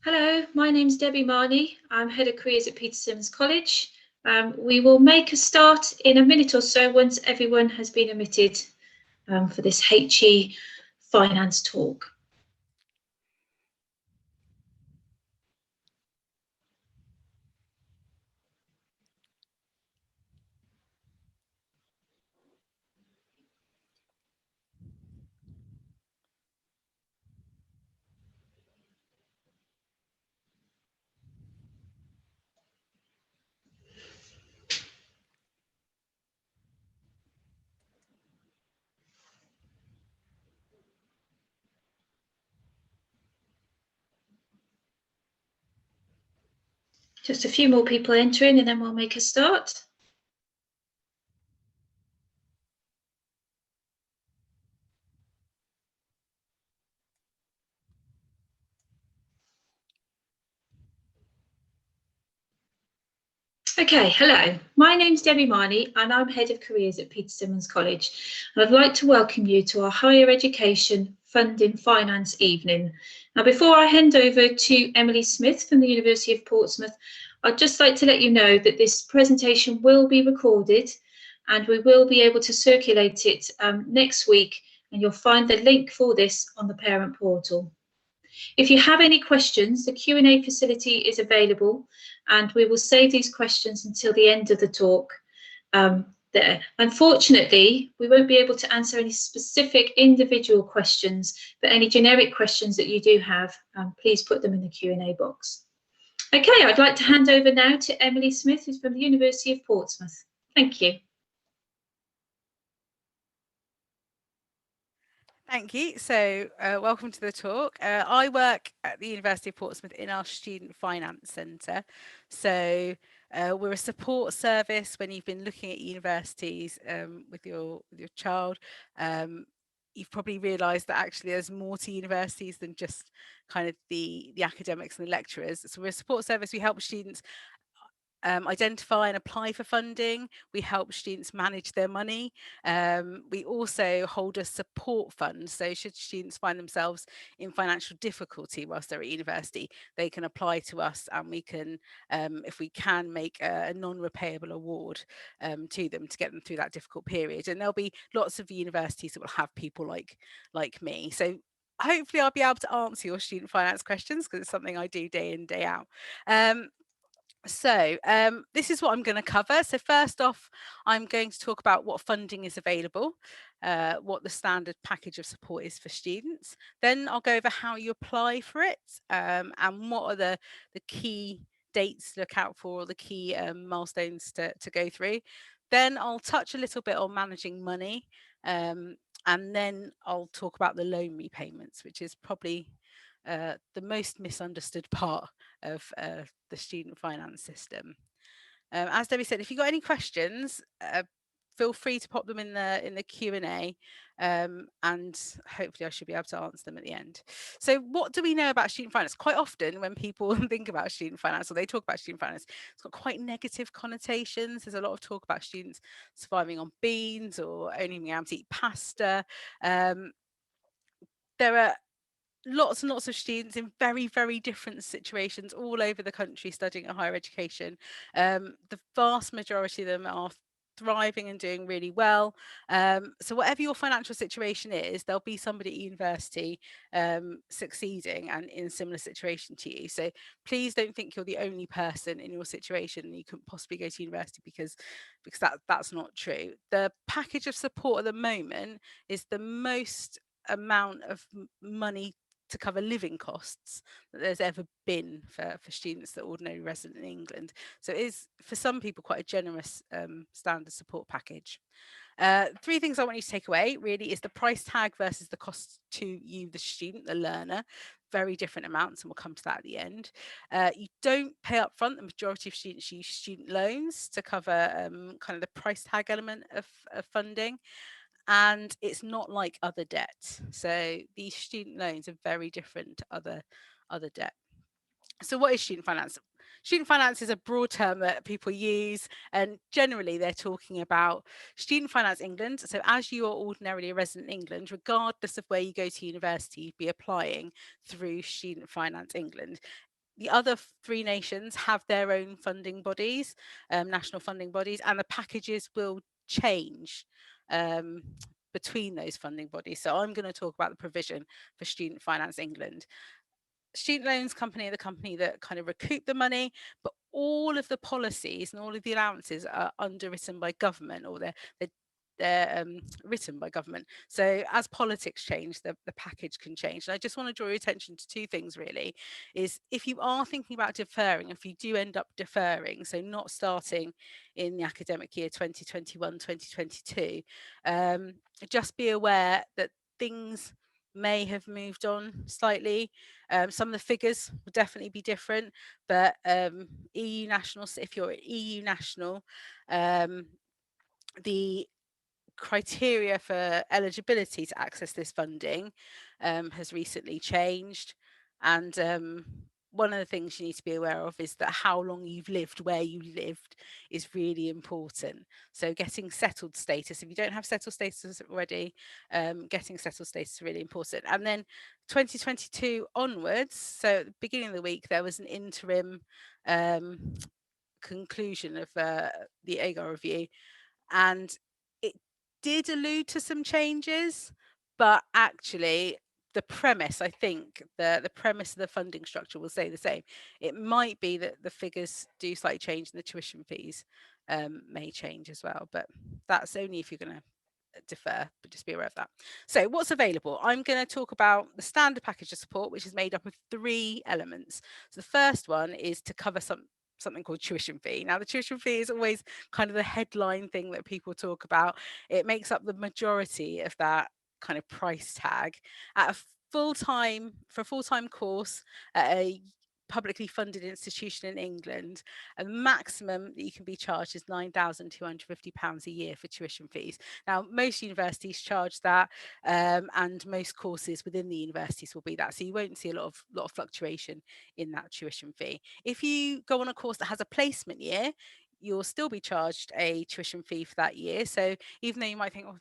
Hello, my name's Debbie Marney. I'm Head of Careers at Peter Symonds College. We will make a start in a minute or so once everyone has been admitted for this HE finance talk. Just a few more people entering and then we'll make a start. Okay, hello. My name's Debbie Marney and I'm Head of Careers at Peter Symonds College. And I'd like to welcome you to our Higher Education Funding Finance evening. Now, before I hand over to Emily Smith from the University of Portsmouth, I'd just like to let you know that this presentation will be recorded and we will be able to circulate it next week, and you'll find the link for this on the parent portal. If you have any questions, the Q&A facility is available and we will save these questions until the end of the talk there. Unfortunately, we won't be able to answer any specific individual questions, but any generic questions that you do have, please put them in the Q&A box. Okay, I'd like to hand over now to Emily Smith, who's from the University of Portsmouth. Thank you. Thank you. So welcome to the talk. I work at the University of Portsmouth in our Student Finance Centre. So we're a support service when you've been looking at universities with your child. You've probably realised that actually there's more to universities than just kind of the academics and the lecturers. So we're a support service. We help students identify and apply for funding. We help students manage their money. We also hold a support fund. So should students find themselves in financial difficulty whilst they're at university, they can apply to us and we can, if we can, make a non-repayable award to them to get them through that difficult period. And there'll be lots of universities that will have people like me. So hopefully I'll be able to answer your student finance questions because it's something I do day in, day out. So this is what I'm going to cover. So first off, I'm going to talk about what funding is available, what the standard package of support is for students. Then I'll go over how you apply for it and what are the key dates to look out for, or the key milestones to go through. Then I'll touch a little bit on managing money, and then I'll talk about the loan repayments, which is probably the most misunderstood part of the student finance system. As Debbie said, if you've got any questions, feel free to pop them in the Q&A, and hopefully I should be able to answer them at the end. So what do we know about student finance? Quite often when people think about student finance or they talk about student finance, it's got quite negative connotations. There's a lot of talk about students surviving on beans or only being able to eat pasta. There are lots and lots of students in very, very different situations all over the country studying at higher education. The vast majority of them are thriving and doing really well. So whatever your financial situation is, there'll be somebody at university succeeding and in a similar situation to you. So please don't think you're the only person in your situation and you couldn't possibly go to university because that's not true. The package of support at the moment is the most amount of money to cover living costs that there's ever been for students that are ordinarily resident in England. So it is, for some people, quite a generous standard support package. Three things I want you to take away really is the price tag versus the cost to you, the student, the learner. Very different amounts, and we'll come to that at the end. You don't pay up front. The majority of students use student loans to cover kind of the price tag element of funding. And it's not like other debt. So these student loans are very different to other debt. So what is student finance? Student finance is a broad term that people use, and generally they're talking about Student Finance England. So as you are ordinarily a resident in England, regardless of where you go to university, you'd be applying through Student Finance England. The other three nations have their own funding bodies, national funding bodies, and the packages will change between those funding bodies. So I'm going to talk about the provision for Student Finance England. Student Loans Company are the company that kind of recoup the money, but all of the policies and all of the allowances are underwritten by government, or they're written by government. So as politics change, the package can change. And I just want to draw your attention to two things really, is if you are thinking about deferring, if you do end up deferring, so not starting in the academic year 2021-2022, just be aware that things may have moved on slightly. Some of the figures will definitely be different, but EU nationals, if you're an EU national, the criteria for eligibility to access this funding has recently changed. And one of the things you need to be aware of is that how long you've lived where you lived is really important. So getting settled status, if you don't have settled status already, getting settled status is really important. And then 2022 onwards, so at the beginning of the week, there was an interim conclusion of the AGAR review, and it did allude to some changes, but actually the premise, I think, the premise of the funding structure will stay the same. It might be that the figures do slightly change and the tuition fees may change as well, but that's only if you're going to defer, but just be aware of that. So what's available? I'm going to talk about the standard package of support, which is made up of 3 elements. So the first one is to cover something called tuition fee. Now, the tuition fee is always kind of the headline thing that people talk about. It makes up the majority of that kind of price tag. At a full-time course at a publicly funded institution in England, a maximum that you can be charged is £9,250 a year for tuition fees. Now, most universities charge that, and most courses within the universities will be that. So you won't see a lot of fluctuation in that tuition fee. If you go on a course that has a placement year, you'll still be charged a tuition fee for that year. So even though you might think, oh,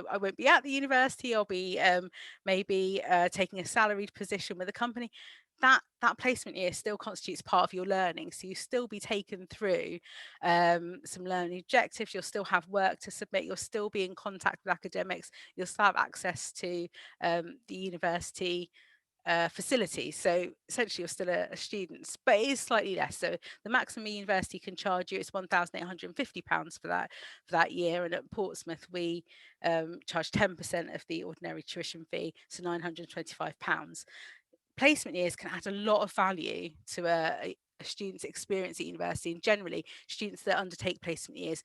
I won't be at the university, I'll be maybe taking a salaried position with a company, that placement year still constitutes part of your learning. So you still be taken through some learning objectives, you'll still have work to submit, you'll still be in contact with academics, you'll still have access to the university facilities. So essentially you're still a student, but it is slightly less. So the maximum university can charge you is £1,850 for that year. And at Portsmouth, we charge 10% of the ordinary tuition fee, so £925. Placement years can add a lot of value to a student's experience at university, and generally students that undertake placement years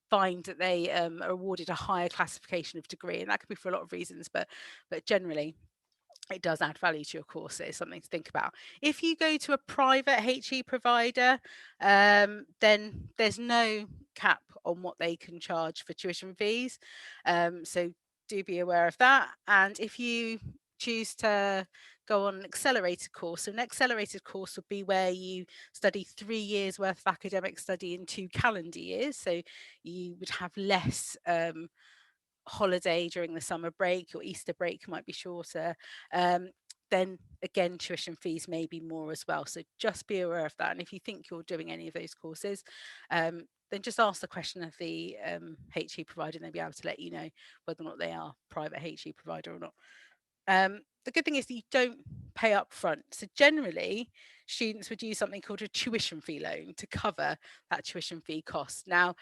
find that they are awarded a higher classification of degree, and that could be for a lot of reasons, but generally it does add value to your course. It's something to think about. If you go to a private HE provider, then there's no cap on what they can charge for tuition fees, so do be aware of that. And if you choose to go on an accelerated course, so an accelerated course would be where you study 3 years worth of academic study in 2 calendar years, so you would have less holiday during the summer break, your Easter break might be shorter, then again tuition fees may be more as well, so just be aware of that. And if you think you're doing any of those courses, then just ask the question of the HE provider, and they'll be able to let you know whether or not they are private HE provider or not. The good thing is that you don't pay up front. So generally, students would use something called a tuition fee loan to cover that tuition fee cost. Now,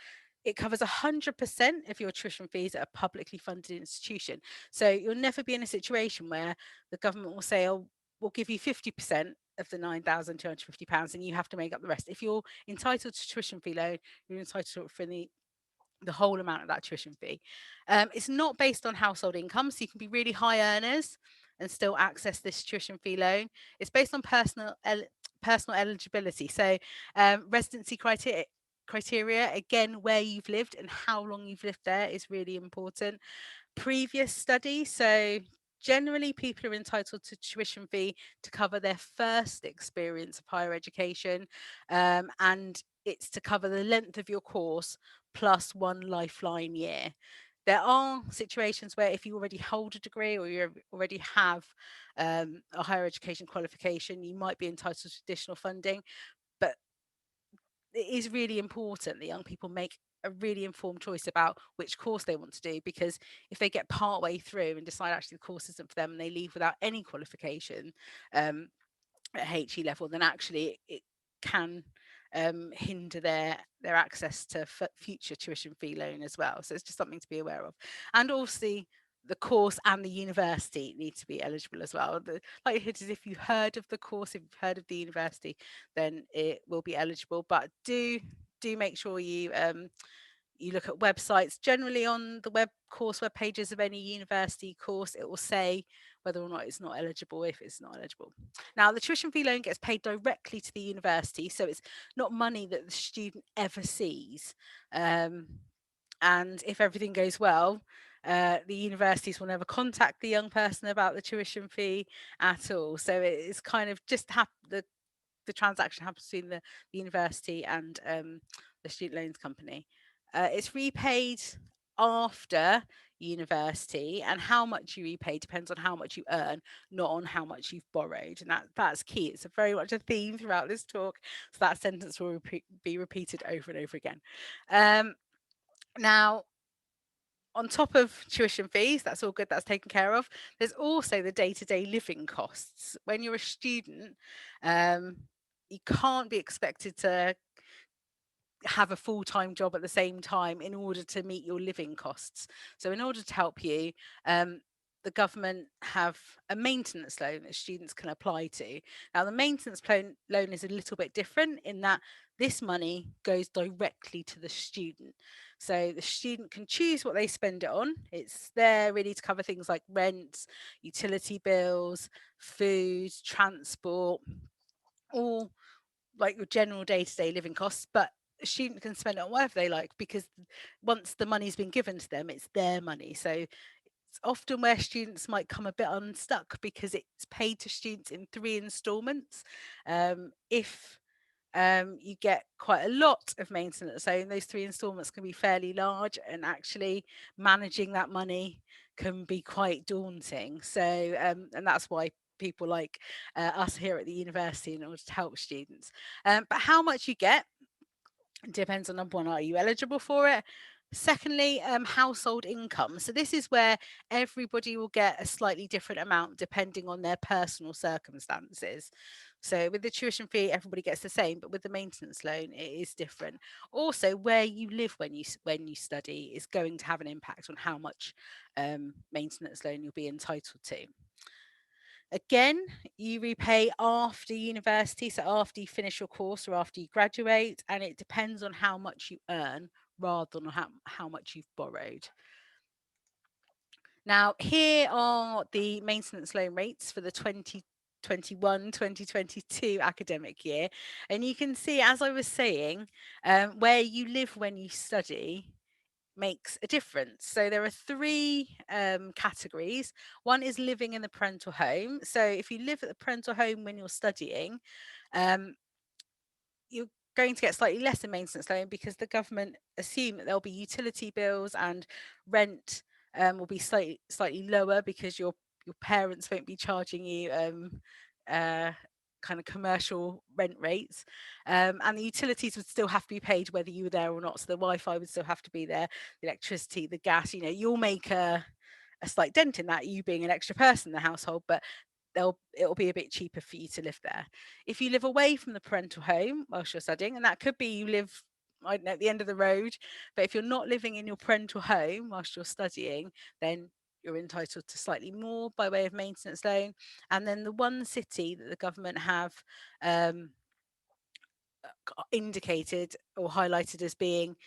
it covers 100% of your tuition fees at a publicly funded institution. So you'll never be in a situation where the government will say, oh, we'll give you 50% of the £9,250 and you have to make up the rest. If you're entitled to tuition fee loan, you're entitled for the whole amount of that tuition fee. It's not based on household income, so you can be really high earners and still access this tuition fee loan. It's based on personal eligibility. So residency criteria, again, where you've lived and how long you've lived there is really important. Previous study, so generally people are entitled to tuition fee to cover their first experience of higher education, and it's to cover the length of your course plus 1 lifeline year. There are situations where if you already hold a degree or you already have a higher education qualification, you might be entitled to additional funding. But it is really important that young people make a really informed choice about which course they want to do, because if they get part way through and decide actually the course isn't for them and they leave without any qualification at HE level, then actually it can hinder their access to future tuition fee loan as well. So it's just something to be aware of. And obviously the course and the university need to be eligible as well. The likelihood is if you heard of the course, if you've heard of the university, then it will be eligible. But do make sure you you look at websites. Generally on the course web pages of any university course, it will say whether or not it's not eligible, if it's not eligible. Now, the tuition fee loan gets paid directly to the university, so it's not money that the student ever sees. And if everything goes well, the universities will never contact the young person about the tuition fee at all. So it's kind of just the transaction happens between the university and the student loans company. It's repaid after university, and how much you repay depends on how much you earn, not on how much you've borrowed. And that's key. It's a very much a theme throughout this talk. So that sentence will be repeated over and over again. Now, on top of tuition fees, that's all good, that's taken care of. There's also the day-to-day living costs. When you're a student, you can't be expected to have a full-time job at the same time in order to meet your living costs. So in order to help you, the government have a maintenance loan that students can apply to. Now, the maintenance loan is a little bit different in that this money goes directly to the student. So the student can choose what they spend it on. It's there really to cover things like rent, utility bills, food, transport, all like your general day-to-day living costs. But a student can spend it on whatever they like, because once the money's been given to them, it's their money. So it's often where students might come a bit unstuck because it's paid to students in 3 installments. If you get quite a lot of maintenance, so those 3 installments can be fairly large, and actually managing that money can be quite daunting. So and that's why people like us here at the university, in order to help students. But how much you get depends on, number one, are you eligible for it? Secondly, household income. So this is where everybody will get a slightly different amount depending on their personal circumstances. So with the tuition fee, everybody gets the same, but with the maintenance loan, it is different. Also, where you live when you study is going to have an impact on how much maintenance loan you'll be entitled to. Again, you repay after university, so after you finish your course or after you graduate, and it depends on how much you earn rather than how much you've borrowed. Now, here are the maintenance loan rates for the 2021-2022 academic year. And you can see, as I was saying, where you live when you study makes a difference. So there are 3 categories. One is living in the parental home. So if you live at the parental home when you're studying, you're going to get slightly less in maintenance loan, because the government assume that there'll be utility bills and rent will be slightly lower, because your parents won't be charging you kind of commercial rent rates, and the utilities would still have to be paid whether you were there or not. So the Wi-Fi would still have to be there, the electricity, the gas. You'll make a slight dent in that, you being an extra person in the household, but it'll be a bit cheaper for you to live there. If you live away from the parental home whilst you're studying, and that could be you live, I don't know, at the end of the road, but if you're not living in your parental home whilst you're studying, then you're entitled to slightly more by way of maintenance loan. And then the one city that the government have indicated or highlighted as being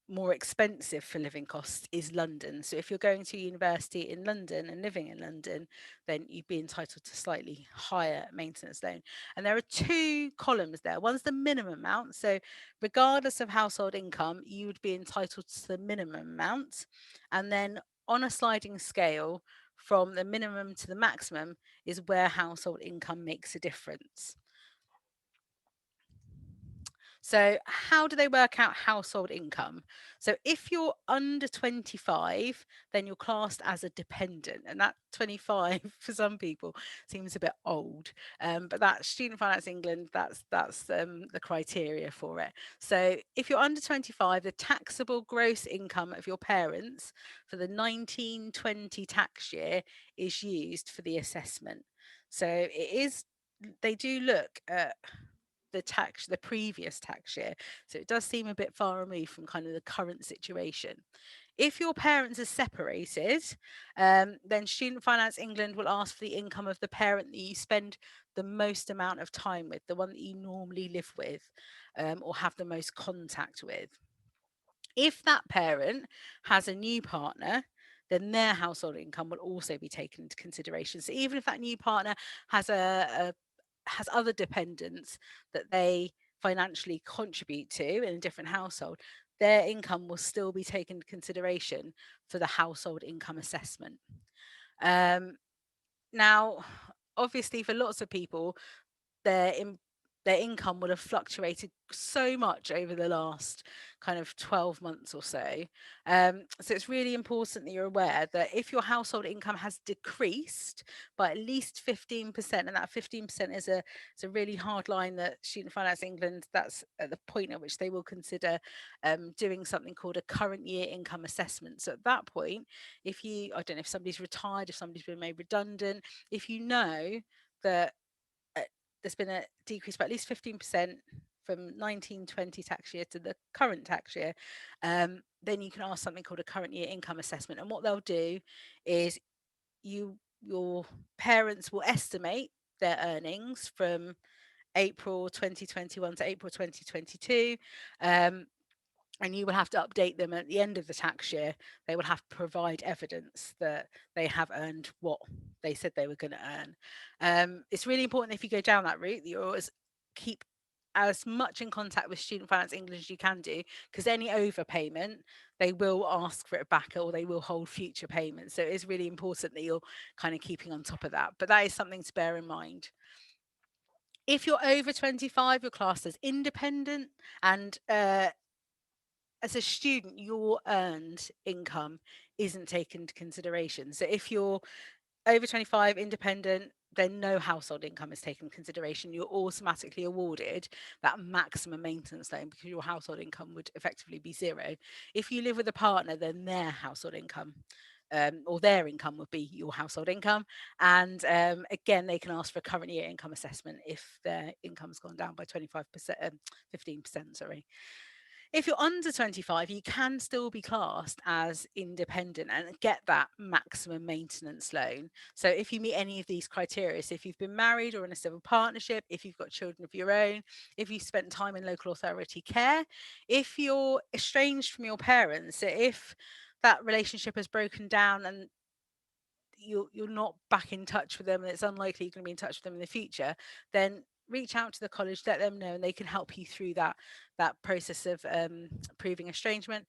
more expensive for living costs is London. So if you're going to university in London and living in London, then you'd be entitled to slightly higher maintenance loan. And there are 2 columns there. One's the minimum amount. So regardless of household income, you would be entitled to the minimum amount. And then on a sliding scale, from the minimum to the maximum is where household income makes a difference. So how do they work out household income? So if you're under 25, then you're classed as a dependent, and that 25 for some people seems a bit old. But that's Student Finance England. That's the criteria for it. So if you're under 25, the taxable gross income of your parents for the 1920 tax year is used for the assessment. So it is. They do look at the previous tax year, so it does seem a bit far removed from kind of the current situation. If your parents are separated, then Student Finance England will ask for the income of the parent that you spend the most amount of time with, the one that you normally live with, or have the most contact with. If that parent has a new partner, then their household income will also be taken into consideration. So even if that new partner has has other dependents that they financially contribute to in a different household, their income will still be taken into consideration for the household income assessment. Um, Now, obviously, for lots of people, their in, their income will have fluctuated so much over the last kind of 12 months or so. So it's really important that you're aware that if your household income has decreased by at least 15%, and that 15% is a really hard line that Student Finance England, that's at the point at which they will consider doing something called a current year income assessment. So at that point, if you, I don't know if somebody's retired, if somebody's been made redundant, if you know that uh, there's been a decrease by at least 15% from 1920 tax year to the current tax year, then you can ask something called a current year income assessment. And what they'll do is your parents will estimate their earnings from April 2021 to April 2022. And you will have to update them at the end of the tax year. They will have to provide evidence that they have earned what they said they were going to earn. It's really important if you go down that route that you always keep as much in contact with Student Finance England as you can do, because any overpayment, they will ask for it back or they will hold future payments. So it is really important that you're kind of keeping on top of that. But that is something to bear in mind. If you're over 25, you're classed as independent, and as a student, your earned income isn't taken into consideration. So if you're over 25, independent, then no household income is taken into consideration. You're automatically awarded that maximum maintenance loan because your household income would effectively be zero. If you live with a partner, then their household income or their income would be your household income. And again, they can ask for a current year income assessment if their income's gone down by 25%, 15%, sorry. If you're under 25, you can still be classed as independent and get that maximum maintenance loan. So if you meet any of these criteria, so if you've been married or in a civil partnership, if you've got children of your own, if you've spent time in local authority care, if you're estranged from your parents, so if that relationship has broken down and you're not back in touch with them and it's unlikely you're going to be in touch with them in the future, then reach out to the college, let them know, and they can help you through that process of proving estrangement.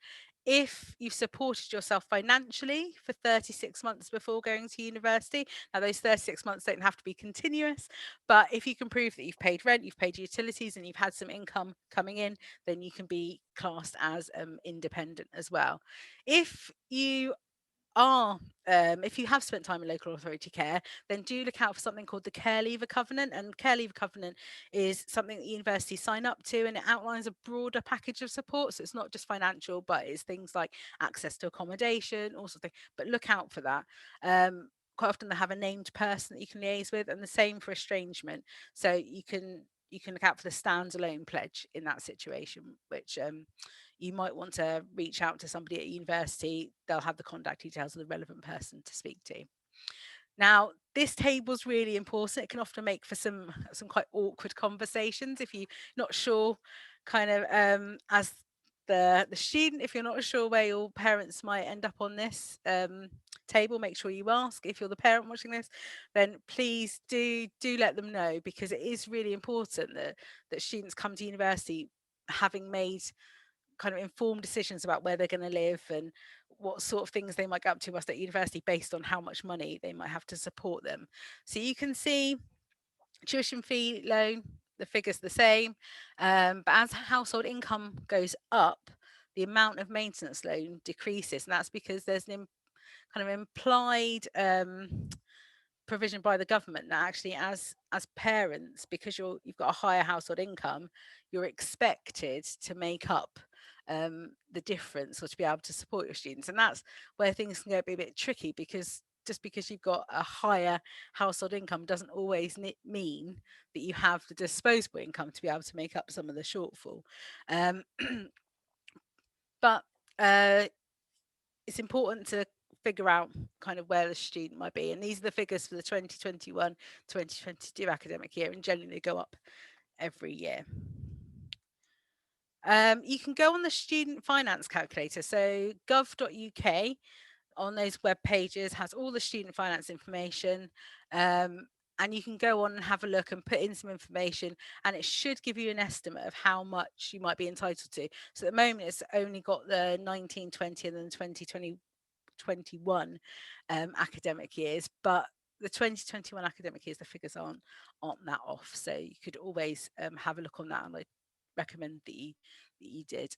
If you've supported yourself financially for 36 months before going to university, now those 36 months don't have to be continuous, but if you can prove that you've paid rent, you've paid utilities, and you've had some income coming in, then you can be classed as independent as well. If you are if you have spent time in local authority care, then do look out for something called the Care Leaver Covenant. And Care Leaver Covenant is something that universities sign up to, and it outlines a broader package of support. So it's not just financial, but it's things like access to accommodation, all sorts of things. But look out for that. Quite often they have a named person that you can liaise with, and the same for estrangement. So you can look out for the standalone pledge in that situation, which you might want to reach out to somebody at university. They'll have the contact details of the relevant person to speak to. Now, this table is really important. It can often make for some quite awkward conversations if you're not sure, kind of as the student, if you're not sure where your parents might end up on this table, make sure you ask. If you're the parent watching this, then please do let them know, because it is really important that students come to university having made kind of informed decisions about where they're going to live and what sort of things they might get up to whilst at university based on how much money they might have to support them. So you can see tuition fee loan the figure's the same, but as household income goes up, the amount of maintenance loan decreases, and that's because there's an kind of implied provision by the government that actually as parents, because you've got a higher household income, you're expected to make up the difference, or to be able to support your students. And that's where things can get a bit tricky, because just because you've got a higher household income doesn't always mean that you have the disposable income to be able to make up some of the shortfall. But it's important to figure out kind of where the student might be. And these are the figures for the 2021-2022 academic year, and generally they go up every year. You can go on the student finance calculator. So gov.uk on those web pages has all the student finance information. And you can go on and have a look and put in some information, and it should give you an estimate of how much you might be entitled to. So at the moment, it's only got the 1920 and then the 2021 academic years, but the 2021 academic years, the figures aren't that off. So you could always have a look on that, and I recommend that you did.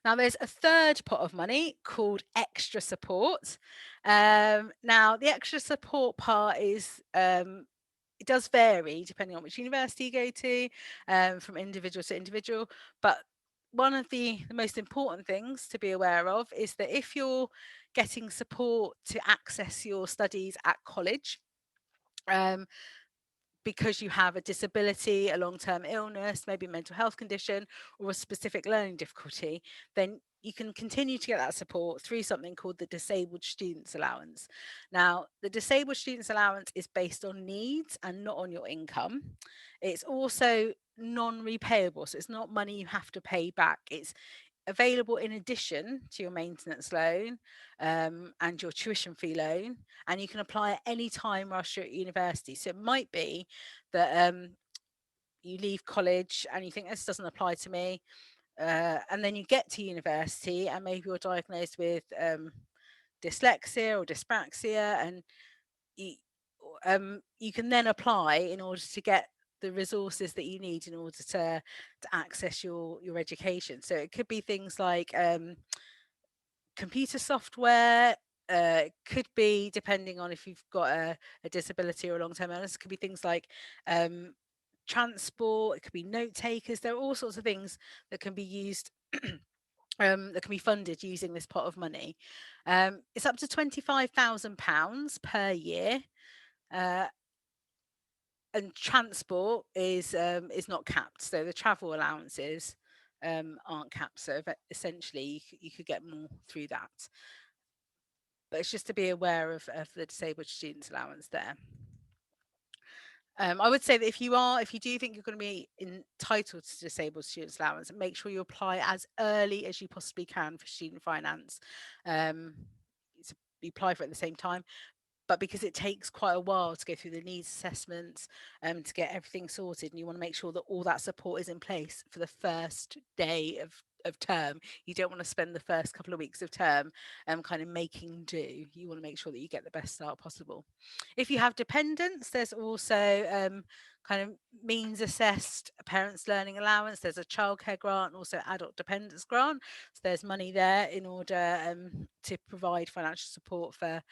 Now, there's a third pot of money called extra support. Now, the extra support part is, it does vary depending on which university you go to, from individual to individual. But one of the most important things to be aware of is that if you're getting support to access your studies at college, because you have a disability, a long-term illness, maybe a mental health condition, or a specific learning difficulty, then you can continue to get that support through something called the Disabled Students Allowance. Now, the Disabled Students Allowance is based on needs and not on your income. It's also non-repayable, so it's not money you have to pay back. It's available in addition to your maintenance loan and your tuition fee loan, and you can apply at any time whilst you're at university. So it might be that you leave college and you think this doesn't apply to me, and then you get to university and maybe you're diagnosed with dyslexia or dyspraxia, and you can then apply in order to get the resources that you need in order to access your education. So it could be things like computer software. It could be, depending on if you've got a disability or a long-term illness, it could be things like transport. It could be note takers. There are all sorts of things that can be used that can be funded using this pot of money. It's up to £25,000 per year. And transport is not capped, so the travel allowances aren't capped. So essentially, you could get more through that. But it's just to be aware of the Disabled Students Allowance there. I would say that if you do think you're going to be entitled to Disabled Students Allowance, make sure you apply as early as you possibly can for student finance. You apply for it at the same time. But because it takes quite a while to go through the needs assessments, to get everything sorted, and you want to make sure that all that support is in place for the first day of term. You don't want to spend the first couple of weeks of term kind of making do. You want to make sure that you get the best start possible. If you have dependents, there's also kind of means assessed parents learning allowance. There's a childcare grant and also adult dependence grant. So there's money there in order to provide financial support for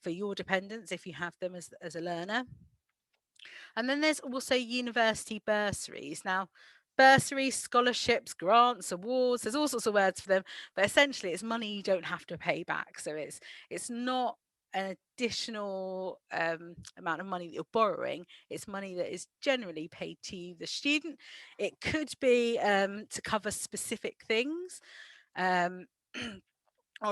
your dependents if you have them as a learner. And then there's also university bursaries. Now, bursaries, scholarships, grants, awards, there's all sorts of words for them, but essentially it's money you don't have to pay back. So it's not an additional amount of money that you're borrowing. It's money that is generally paid to the student. It could be to cover specific things, or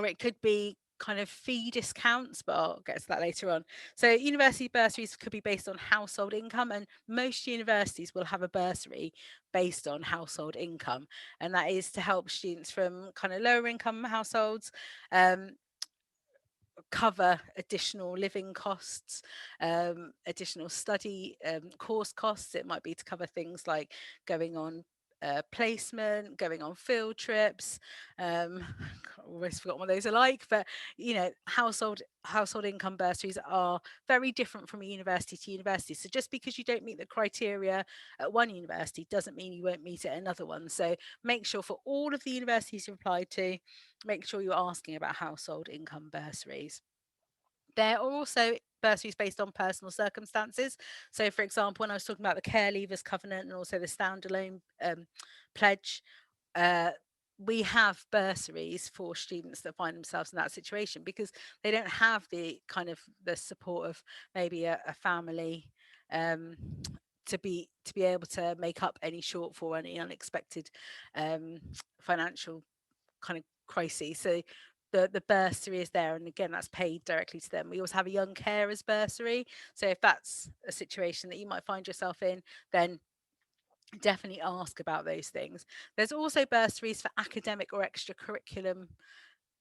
it could be kind of fee discounts, but I'll get to that later on. So university bursaries could be based on household income, and most universities will have a bursary based on household income, and that is to help students from kind of lower income households cover additional living costs, additional study course costs. It might be to cover things like going on placement, going on field trips. Almost forgot what those are like, but household income bursaries are very different from a university to university. So just because you don't meet the criteria at one university doesn't mean you won't meet it at another one. So make sure for all of the universities you apply to, make sure you're asking about household income bursaries. There are also bursaries based on personal circumstances. So, for example, when I was talking about the Care Leavers Covenant and also the Standalone Pledge, we have bursaries for students that find themselves in that situation because they don't have the kind of the support of maybe a family to be able to make up any shortfall, any unexpected financial kind of crises. So the bursary is there, and again, that's paid directly to them. We also have a young carers bursary. So if that's a situation that you might find yourself in, then definitely ask about those things. There's also bursaries for academic or extracurriculum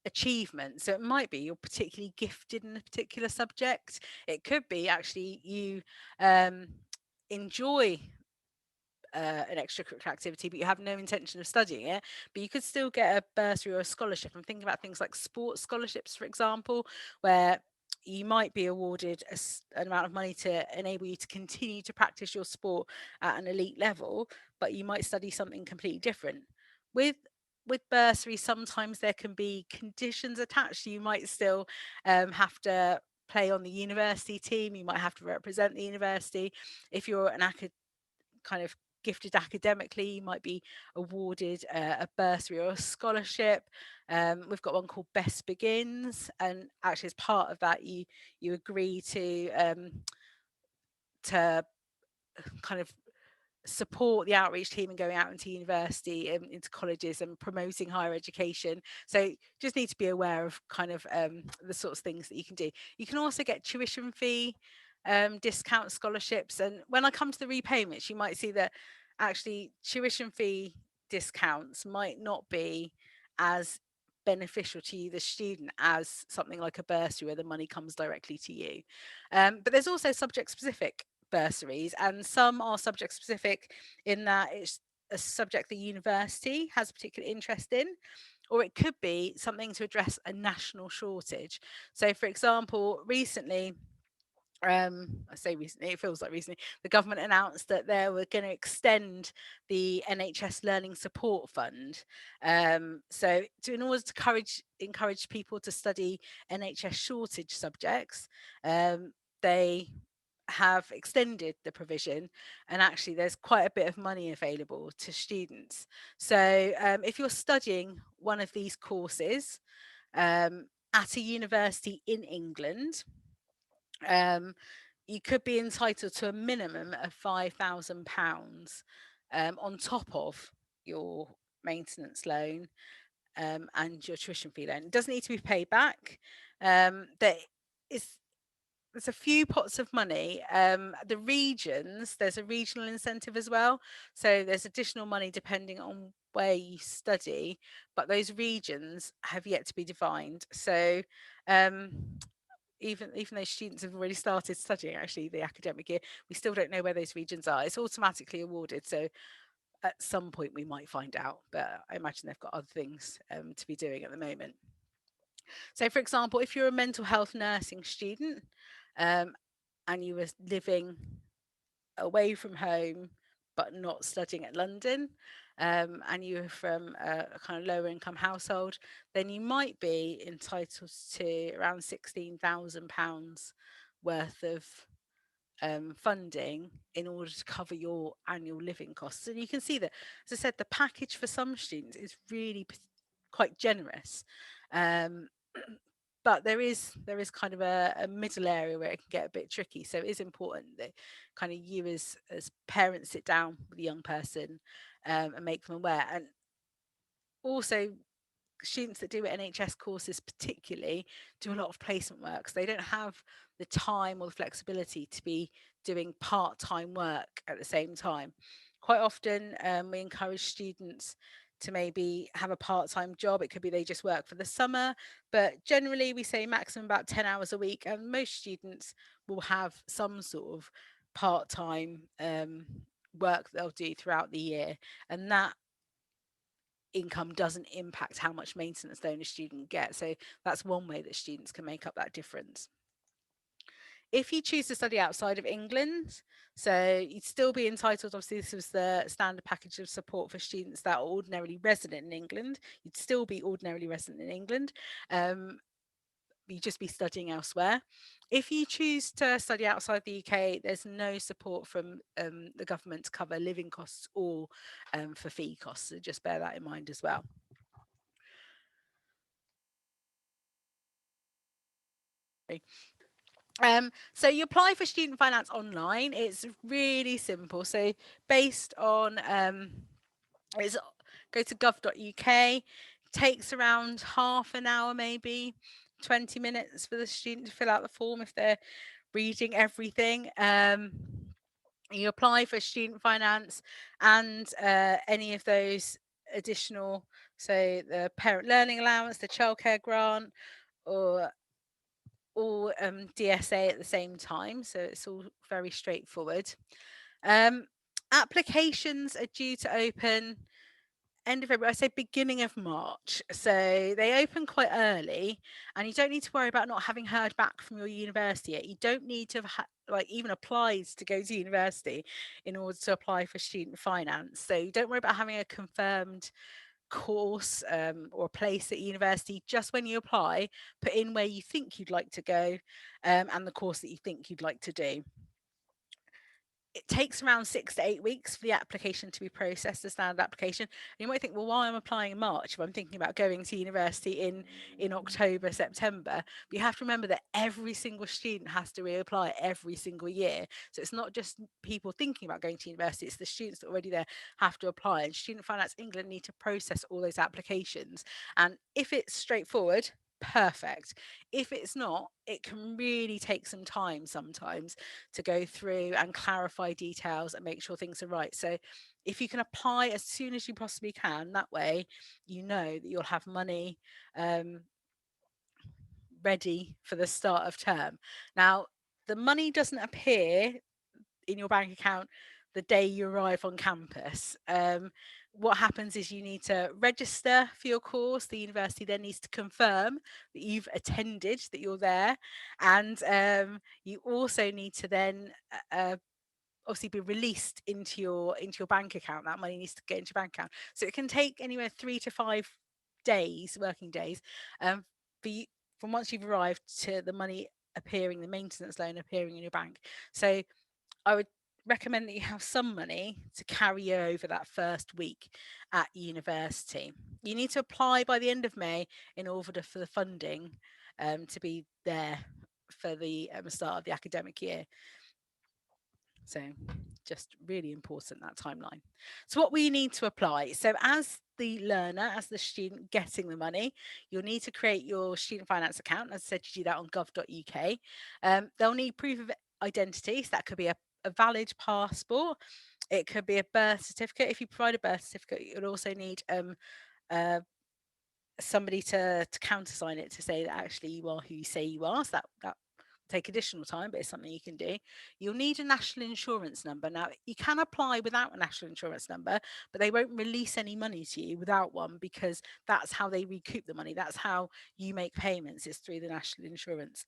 achievement. So it might be you're particularly gifted in a particular subject. It could be actually you enjoy an extracurricular activity, but you have no intention of studying it, but you could still get a bursary or a scholarship. I'm thinking about things like sports scholarships, for example, where you might be awarded an amount of money to enable you to continue to practice your sport at an elite level, but you might study something completely different. With bursaries, sometimes there can be conditions attached. You might still have to play on the university team. You might have to represent the university. If you're an kind of gifted academically, you might be awarded a bursary or a scholarship. We've got one called Best Begins, and actually as part of that you agree to kind of support the outreach team and going out into university and into colleges and promoting higher education. So just need to be aware of kind of the sorts of things that you can do. You can also get tuition fee discount scholarships, and when I come to the repayments, you might see that actually tuition fee discounts might not be as beneficial to you, the student, as something like a bursary where the money comes directly to you. But there's also subject specific bursaries, and some are subject specific in that it's a subject the university has a particular interest in, or it could be something to address a national shortage. So for example, recently, I say recently, it feels like recently, the government announced that they were going to extend the NHS Learning Support Fund. So in order to encourage people to study NHS shortage subjects, they have extended the provision, and actually there's quite a bit of money available to students. So if you're studying one of these courses at a university in England, you could be entitled to a minimum of £5,000 on top of your maintenance loan and your tuition fee loan. It doesn't need to be paid back. There's a few pots of money. The regions, there's a regional incentive as well. So there's additional money depending on where you study, but those regions have yet to be defined. So even though students have already started studying actually the academic year, we still don't know where those regions are. It's automatically awarded, so at some point we might find out, but I imagine they've got other things to be doing at the moment. So for example, if you're a mental health nursing student and you were living away from home but not studying at London, and you're from a kind of lower income household, then you might be entitled to around £16,000 worth of funding in order to cover your annual living costs. And you can see that, as I said, the package for some students is really quite generous. But there is kind of a middle area where it can get a bit tricky. So it is important that kind of you as parents sit down with the young person and make them aware. And also students that do NHS courses particularly do a lot of placement work. So they don't have the time or the flexibility to be doing part-time work at the same time. Quite often we encourage students to maybe have a part-time job. It could be they just work for the summer, but generally we say maximum about 10 hours a week, and most students will have some sort of part-time work they'll do throughout the year, and that income doesn't impact how much maintenance loan a student gets. So that's one way that students can make up that difference. If you choose to study outside of England, so you'd still be entitled, obviously this was the standard package of support for students that are ordinarily resident in England, you'd still be ordinarily resident in England, you'd just be studying elsewhere. If you choose to study outside the UK, there's no support from the government to cover living costs or for fee costs, so just bear that in mind as well. So you apply for student finance online. It's really simple. So based on it's go to gov.uk, takes around half an hour, maybe 20 minutes for the student to fill out the form if they're reading everything. You apply for student finance and any of those additional, so the parent learning allowance, the childcare grant, or DSA at the same time, so it's all very straightforward. Applications are due to open end of February, I say beginning of March. So they open quite early, and you don't need to worry about not having heard back from your university yet. You don't need to have even applied to go to university in order to apply for student finance. So don't worry about having a confirmed course or a place at university. Just when you apply, put in where you think you'd like to go and the course that you think you'd like to do. It takes around 6 to 8 weeks for the application to be processed, the standard application. And you might think, well, why am I applying in March if I'm thinking about going to university in October, September? But you have to remember that every single student has to reapply every single year. So it's not just people thinking about going to university, it's the students that are already there have to apply. And Student Finance England need to process all those applications. And if it's straightforward, perfect. If it's not, it can really take some time sometimes to go through and clarify details and make sure things are right. So if you can apply as soon as you possibly can, that way you know that you'll have money ready for the start of term. Now, the money doesn't appear in your bank account the day you arrive on campus. What happens is you need to register for your course. The university then needs to confirm that you've attended, that you're there, and you also need to then obviously be released into your bank account. That money needs to get into your bank account. So it can take anywhere 3 to 5 days, working days, for you, from once you've arrived to the money appearing, the maintenance loan appearing in your bank. So I would recommend that you have some money to carry you over that first week at university. You need to apply by the end of May in order for the funding to be there for the start of the academic year. So just really important, that timeline. So what we need to apply. So as the learner, as the student getting the money, you'll need to create your student finance account. As I said, you do that on gov.uk. They'll need proof of identity. So that could be a valid passport. It could be a birth certificate. If you provide a birth certificate, you'll also need somebody to countersign it to say that actually you are who you say you are. So that take additional time, but it's something you can do. You'll need a national insurance number. Now, you can apply without a national insurance number, but they won't release any money to you without one, because that's how they recoup the money. That's how you make payments, is through the national insurance.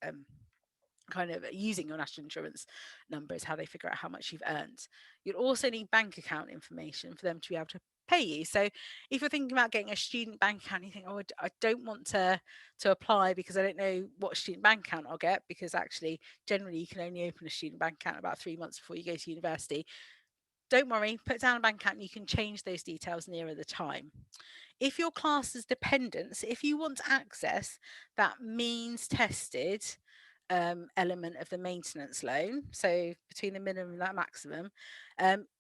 Kind of using your national insurance number is how they figure out how much you've earned. You'll also need bank account information for them to be able to pay you. So if you're thinking about getting a student bank account, you think, oh, I don't want to apply because I don't know what student bank account I'll get, because actually generally you can only open a student bank account about 3 months before you go to university. Don't worry, put down a bank account and you can change those details nearer the time. If your class is dependent, if you want to access that means tested element of the maintenance loan, so between the minimum and that maximum,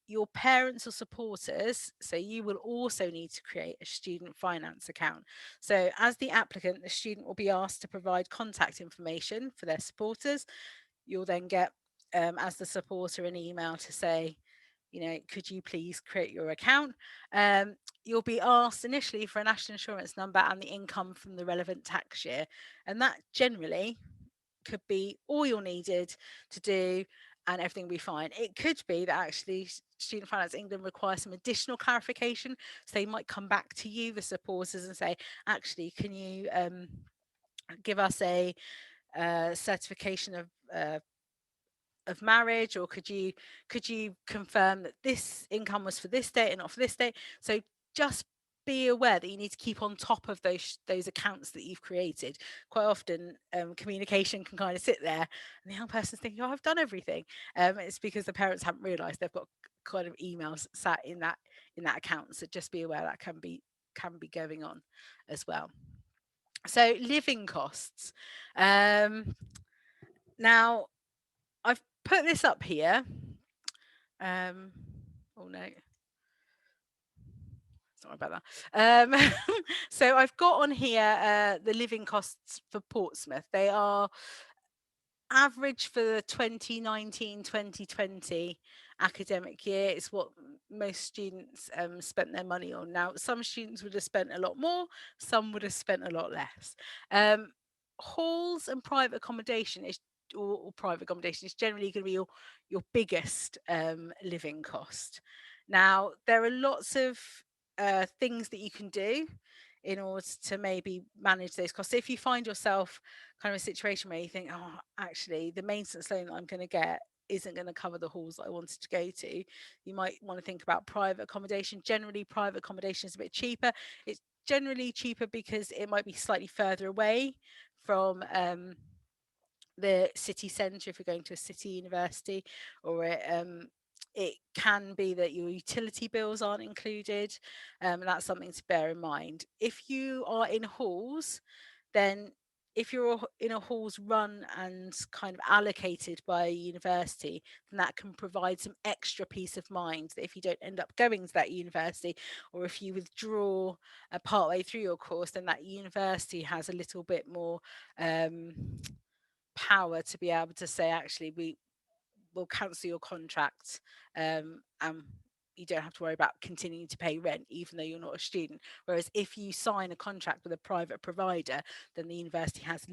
your parents or supporters, so you will also need to create a student finance account. So as the applicant, the student will be asked to provide contact information for their supporters. You'll then get, as the supporter, an email to say, could you please create your account? You'll be asked initially for a national insurance number and the income from the relevant tax year. And that generally could be all you're needed to do, and everything will be fine. It could be that actually Student Finance England requires some additional clarification. So they might come back to you, the supporters, and say, actually, can you give us a certification of marriage, or could you confirm that this income was for this date and not for this date? So just be aware that you need to keep on top of those accounts that you've created. Quite often communication can kind of sit there and the young person's thinking, oh, I've done everything. It's because the parents haven't realized they've got kind of emails sat in that account. So just be aware that can be going on as well. So living costs. Now I've put this up here. Oh no, sorry about that. So I've got on here the living costs for Portsmouth. They are average for the 2019-2020 academic year. It's what most students spent their money on. Now, some students would have spent a lot more, some would have spent a lot less. Halls and private accommodation is or private accommodation is generally going to be your biggest living cost. Now, there are lots of things that you can do in order to maybe manage those costs. So if you find yourself kind of a situation where you think, oh, actually, the maintenance loan that I'm going to get isn't going to cover the halls that I wanted to go to, you might want to think about private accommodation. Generally, private accommodation is a bit cheaper. It's generally cheaper because it might be slightly further away from the city centre if you're going to a city university, or it can be that your utility bills aren't included, and that's something to bear in mind. If you are in halls, then if you're in a halls run and kind of allocated by a university, then that can provide some extra peace of mind that if you don't end up going to that university, or if you withdraw partway through your course, then that university has a little bit more power to be able to say, actually, we will cancel your contract, and you don't have to worry about continuing to pay rent even though you're not a student. Whereas if you sign a contract with a private provider, then the university has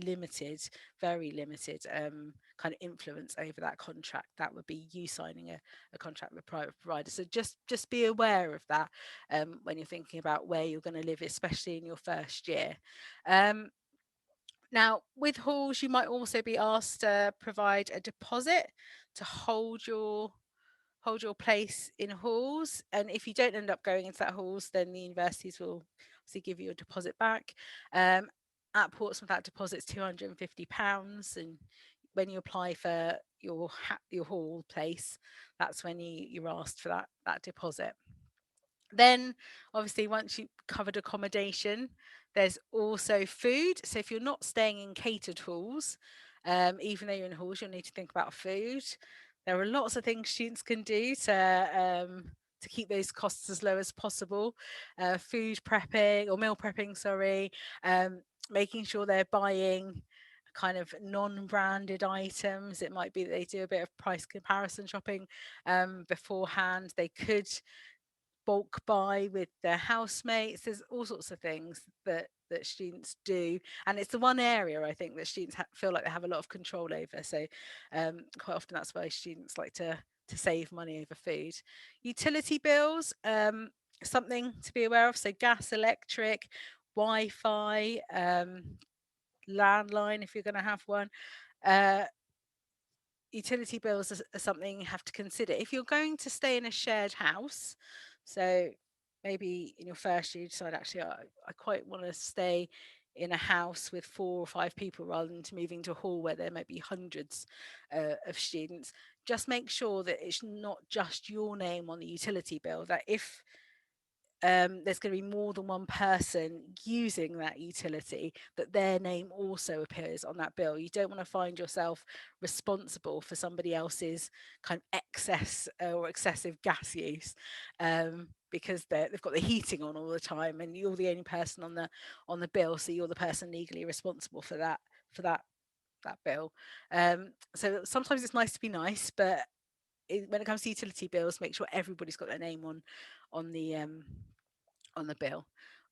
very limited kind of influence over that contract. That would be you signing a contract with a private provider. So just be aware of that when you're thinking about where you're going to live, especially in your first year. Now, with halls, you might also be asked to provide a deposit to hold your place in halls. And if you don't end up going into that halls, then the universities will obviously give you a deposit back. At Portsmouth, that deposit's £250, and when you apply for your hall place, that's when you're asked for that deposit. Then obviously once you've covered accommodation, there's also food. So if you're not staying in catered halls, even though you're in halls, you'll need to think about food. There are lots of things students can do to keep those costs as low as possible. Food prepping or meal prepping, sorry, making sure they're buying kind of non-branded items. It might be that they do a bit of price comparison shopping beforehand. They could bulk buy with their housemates. There's all sorts of things that students do, and it's the one area I think that students feel like they have a lot of control over. So quite often that's why students like to save money over food. Utility bills, something to be aware of. So gas, electric, Wi-Fi, landline if you're going to have one. Utility bills are something you have to consider. If you're going to stay in a shared house, so maybe in your first year you decide, actually, I quite want to stay in a house with 4 or 5 people rather than to moving to a hall where there might be hundreds of students, just make sure that it's not just your name on the utility bill, that if there's going to be more than one person using that utility, that their name also appears on that bill. You don't want to find yourself responsible for somebody else's kind of excess or excessive gas use, because they've got the heating on all the time and you're the only person on the bill, so you're the person legally responsible for that bill. So sometimes it's nice to be nice, but when it comes to utility bills, make sure everybody's got their name on the bill.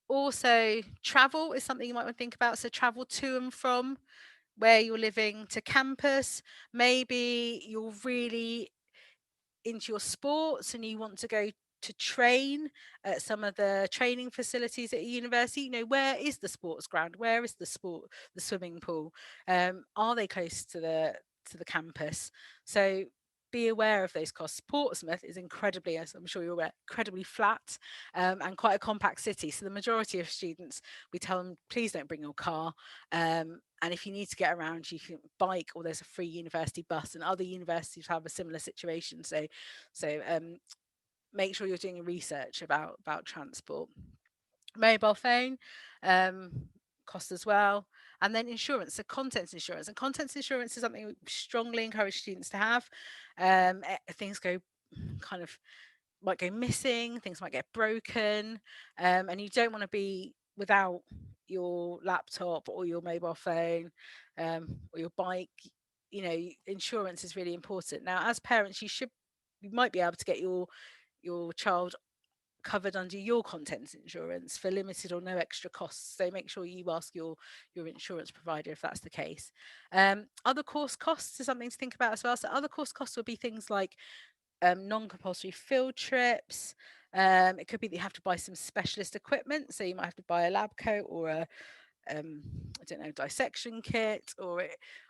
Also, travel is something you might want to think about. So travel to and from where you're living to campus. Maybe you're really into your sports and you want to go to train at some of the training facilities at a university. You know, where is the sports ground? Where is the swimming pool? Are they close to the campus? So be aware of those costs. Portsmouth is incredibly, as I'm sure you're aware, incredibly flat, and quite a compact city. So the majority of students, we tell them, please don't bring your car. And if you need to get around, you can bike, or there's a free university bus, and other universities have a similar situation. So make sure you're doing research about transport. Mobile phone, um, cost as well. And then insurance, so contents insurance. And contents insurance is something we strongly encourage students to have. Things go kind of might go missing, things might get broken, and you don't want to be without your laptop or your mobile phone, or your bike. You know, insurance is really important. Now, as parents, you might be able to get your child covered under your contents insurance for limited or no extra costs. So make sure you ask your insurance provider if that's the case. Other course costs is something to think about as well. So other course costs would be things like non-compulsory field trips. It could be that you have to buy some specialist equipment. So you might have to buy a lab coat or a I don't know, dissection kit, or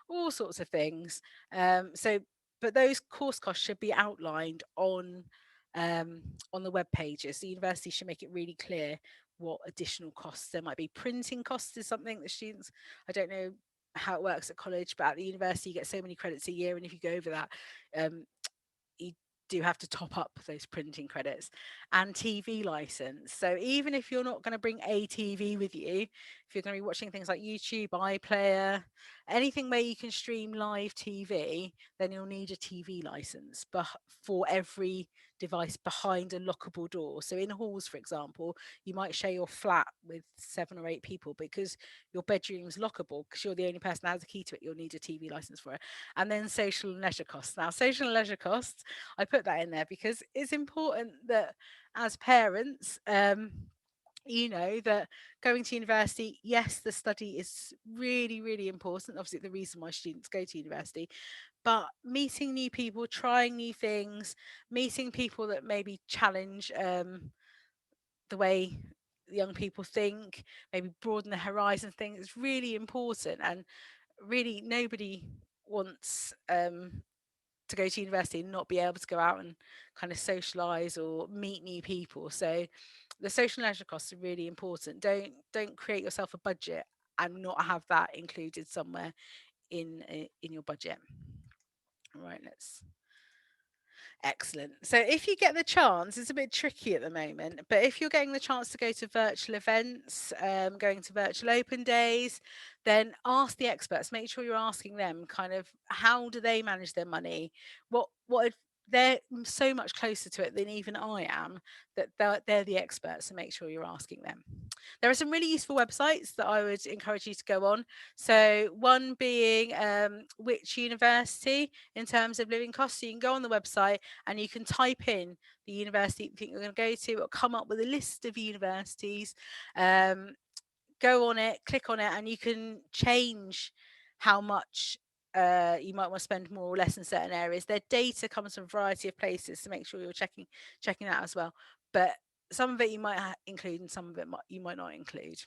all sorts of things. But those course costs should be outlined on the web pages. The university should make it really clear what additional costs there might be. Printing costs is something that students, I don't know how it works at college, but at the university you get so many credits a year, and if you go over that, you do have to top up those printing credits. And TV license. So even if you're not going to bring a TV with you, if you're going to be watching things like YouTube, iPlayer, anything where you can stream live TV, then you'll need a TV license, but for every device behind a lockable door. So in halls, for example, you might share your flat with 7 or 8 people because your bedroom's lockable because you're the only person that has a key to it. You'll need a TV license for it. And then social and leisure costs. Now, social and leisure costs, I put that in there because it's important that as parents, you know that going to university, yes, the study is really, really important. Obviously, the reason why students go to university, but meeting new people, trying new things, meeting people that maybe challenge the way young people think, maybe broaden the horizon thing is really important. And really, nobody wants to go to university and not be able to go out and kind of socialize or meet new people. So the social and leisure costs are really important. Don't create yourself a budget and not have that included somewhere in your budget. All right, let's excellent. So if you get the chance, it's a bit tricky at the moment, but if you're getting the chance to go to virtual events, going to virtual open days, then ask the experts. Make sure you're asking them kind of how do they manage their money? They're so much closer to it than even I am, that they're the experts, so make sure you're asking them. There are some really useful websites that I would encourage you to go on. So one being which university in terms of living costs. So you can go on the website and you can type in the university you think you're going to go to. It'll come up with a list of universities. Go on it, click on it, and you can change how much you might want to spend more or less in certain areas. Their data comes from a variety of places, so make sure you're checking that as well. But some of it you might include, and some of it you might not include.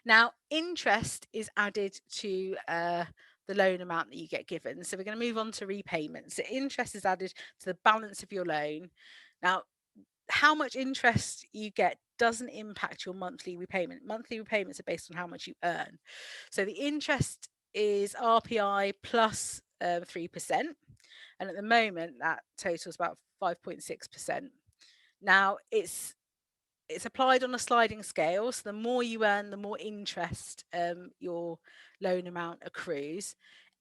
Now, interest is added to the loan amount that you get given. So we're going to move on to repayments. So interest is added to the balance of your loan. Now, how much interest you get doesn't impact your monthly repayment. Monthly repayments are based on how much you earn. So the interest is RPI plus 3%. And at the moment, that totals about 5.6%. Now, it's applied on a sliding scale. So the more you earn, the more interest your loan amount accrues.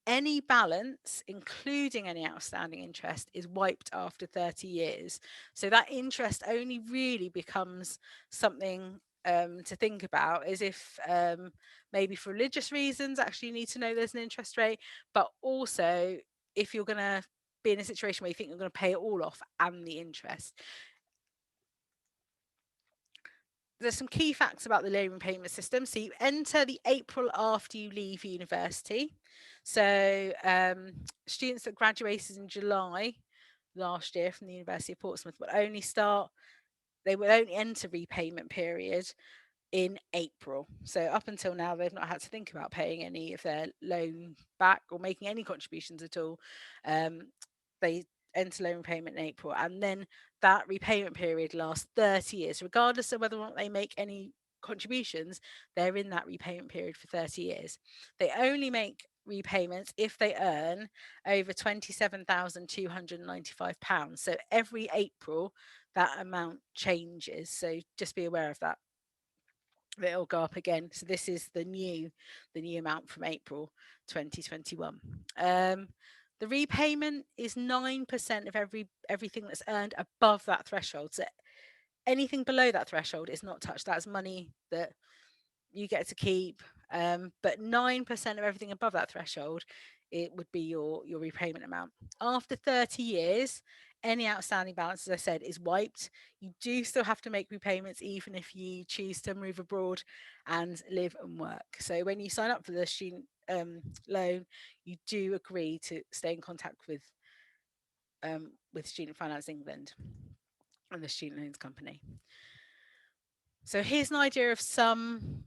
Any balance, including any outstanding interest, is wiped after 30 years. So that interest only really becomes something to think about is if maybe for religious reasons, actually you need to know there's an interest rate, but also if you're going to be in a situation where you think you're going to pay it all off and the interest. there's some key facts about the loan repayment system. So you enter the April after you leave university. So students that graduated in July last year from the University of Portsmouth will only enter repayment period in April. So up until now, they've not had to think about paying any of their loan back or making any contributions at all. They enter loan repayment in April, and then that repayment period lasts 30 years, regardless of whether or not they make any contributions. They're in that repayment period for 30 years. They only make repayments if they earn over £27,295. So every April, that amount changes. So just be aware of that. It'll go up again. So this is the new amount from April 2021. The repayment is 9% of everything that's earned above that threshold. So anything below that threshold is not touched. That's money that you get to keep. But 9% of everything above that threshold, it would be your repayment amount. After 30 years, any outstanding balance, as I said, is wiped. You do still have to make repayments even if you choose to move abroad and live and work. So when you sign up for the student loan, you do agree to stay in contact with Student Finance England and the Student Loans Company. So here's an idea of some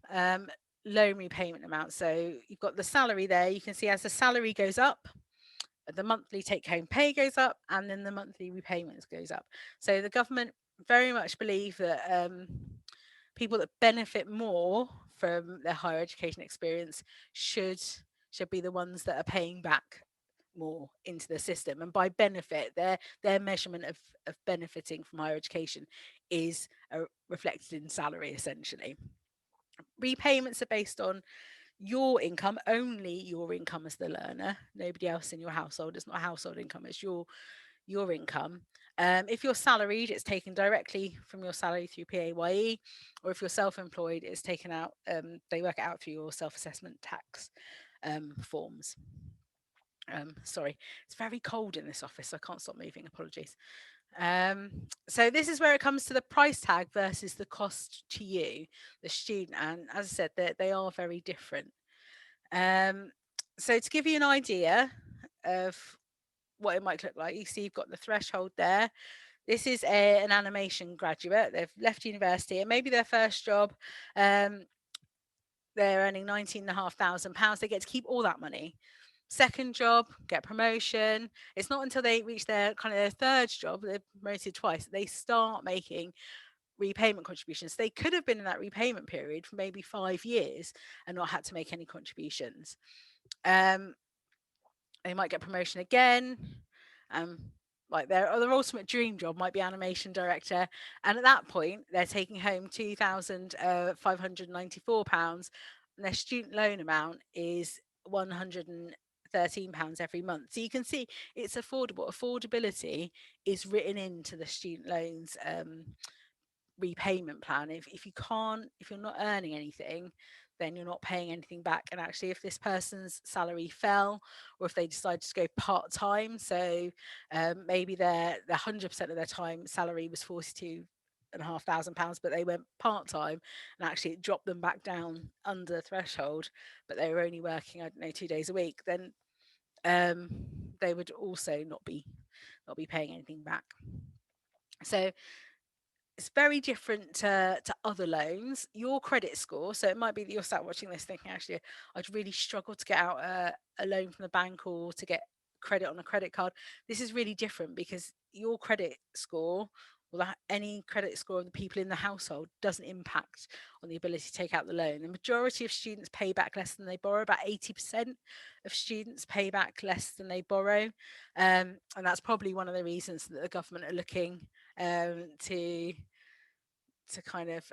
loan repayment amount. So you've got the salary there. You can see as the salary goes up, the monthly take-home pay goes up, and then the monthly repayments goes up. So the government very much believe that people that benefit more from their higher education experience should be the ones that are paying back more into the system. And by benefit, their measurement of benefiting from higher education is reflected in salary, essentially. Repayments are based on your income, only your income as the learner. Nobody else in your household. It's not household income, it's your income. If you're salaried, it's taken directly from your salary through PAYE, or if you're self-employed, it's taken out, they work it out through your self-assessment tax forms. Sorry, it's very cold in this office, so I can't stop moving, apologies. So this is where it comes to the price tag versus the cost to you, the student, and as I said, they are very different. So to give you an idea of what it might look like, you see you've got the threshold there. This is an animation graduate. They've left university and maybe their first job, they're earning £19,500. They get to keep all that money. Second job, get promotion. It's not until they reach their kind of their third job, they're promoted twice, that they start making repayment contributions. They could have been in that repayment period for maybe 5 years and not had to make any contributions. They might get promotion again. Like their ultimate dream job might be animation director, and at that point they're taking home £2,594, and their student loan amount is £113 every month. So you can see it's affordable. Affordability is written into the student loans repayment plan. If you're not earning anything, then you're not paying anything back. And actually, if this person's salary fell, or if they decide to go part-time, so maybe their 100% of their time salary was £42,500, but they went part-time and actually it dropped them back down under the threshold, but they were only working, I don't know, 2 days a week, then they would also not be paying anything back. So it's very different to other loans. Your credit score, so it might be that you're sat watching this thinking, actually, I'd really struggle to get out a loan from the bank or to get credit on a credit card. This is really different because your credit score, or any credit score of the people in the household, doesn't impact on the ability to take out the loan. The majority of students pay back less than they borrow. About 80% of students pay back less than they borrow. And that's probably one of the reasons that the government are looking to kind of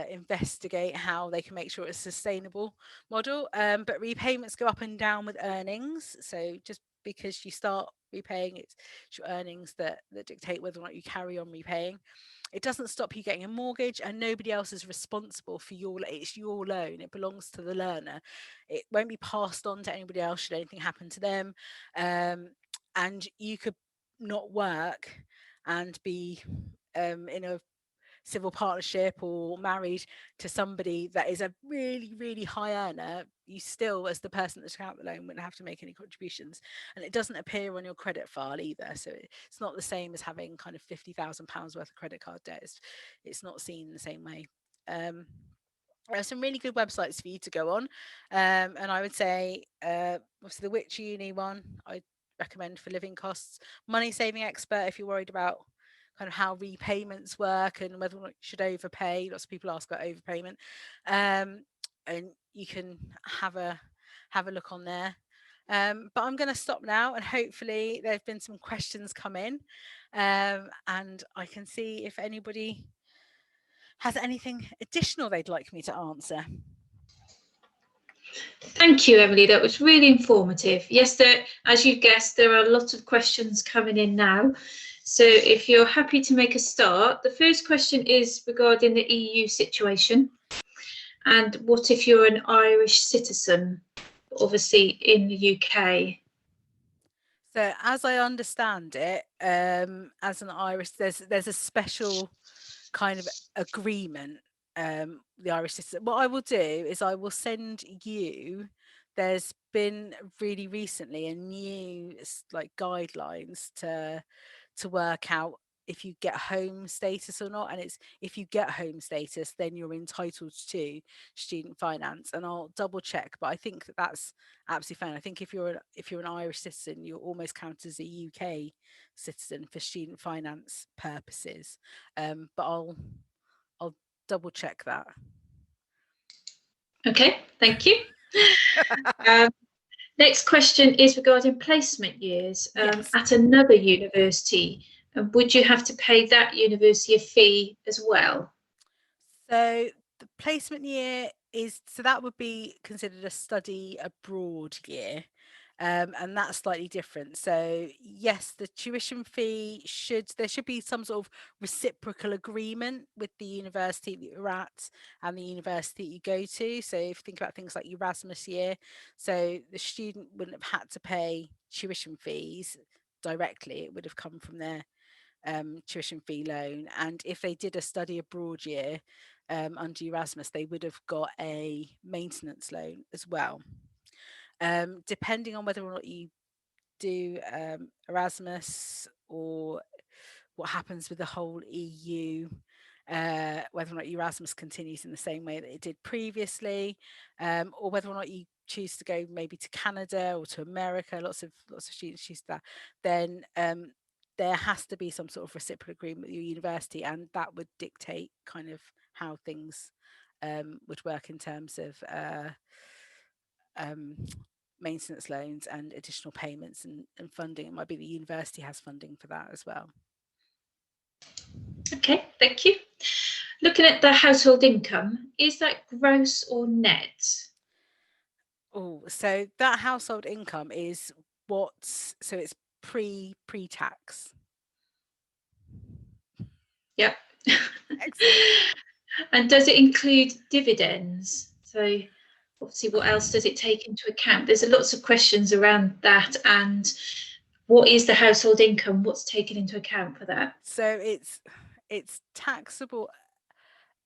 investigate how they can make sure it's a sustainable model. But repayments go up and down with earnings. So just because you start repaying, it's your earnings that dictate whether or not you carry on repaying. It doesn't stop you getting a mortgage, and nobody else is responsible for it's your loan. It belongs to the learner. It won't be passed on to anybody else should anything happen to them. And you could not work and be in a civil partnership or married to somebody that is a really, really high earner, you still, as the person that took out the loan, wouldn't have to make any contributions. And it doesn't appear on your credit file either. So it's not the same as having kind of £50,000 worth of credit card debt. It's not seen the same way. There are some really good websites for you to go on. And I would say, obviously, the Which Uni one, I recommend for living costs. Money Saving Expert, if you're worried about kind of how repayments work and whether or not you should overpay. Lots of people ask about overpayment. And you can have a look on there. But I'm going to stop now, and hopefully there have been some questions come in, and I can see if anybody has anything additional they'd like me to answer. Thank you, Emily. That was really informative. Yes, as you guessed, there are a lot of questions coming in now. So if you're happy to make a start, the first question is regarding the EU situation. And what if you're an Irish citizen, obviously in the UK? So as I understand it, as an Irish, there's a special kind of agreement, the Irish citizen. What I will do is I will send you, there's been really recently a new like guidelines to work out if you get home status or not, and it's if you get home status then you're entitled to student finance, and I'll double check, but I think that's absolutely fine. I think if you're an Irish citizen, you almost count as a UK citizen for student finance purposes, but I'll double check that. Okay, thank you. Next question is regarding placement years Yes. at another university. Would you have to pay that university a fee as well? So the placement year that would be considered a study abroad year. And that's slightly different. So yes, the tuition fee there should be some sort of reciprocal agreement with the university that you're at and the university that you go to. So if you think about things like Erasmus year, so the student wouldn't have had to pay tuition fees directly, it would have come from their tuition fee loan. And if they did a study abroad year under Erasmus, they would have got a maintenance loan as well. Depending on whether or not you do Erasmus or what happens with the whole EU, whether or not Erasmus continues in the same way that it did previously, or whether or not you choose to go maybe to Canada or to America, lots of students choose that, then there has to be some sort of reciprocal agreement with your university, and that would dictate kind of how things would work in terms of maintenance loans and additional payments and funding. It might be the university has funding for that as well. Okay, thank you. Looking at the household income, is that gross or net? Oh, so that household income is so it's pre-tax. Yep. Excellent. And does it include dividends? So obviously, what else does it take into account? There's lots of questions around that, and what is the household income? What's taken into account for that? So it's taxable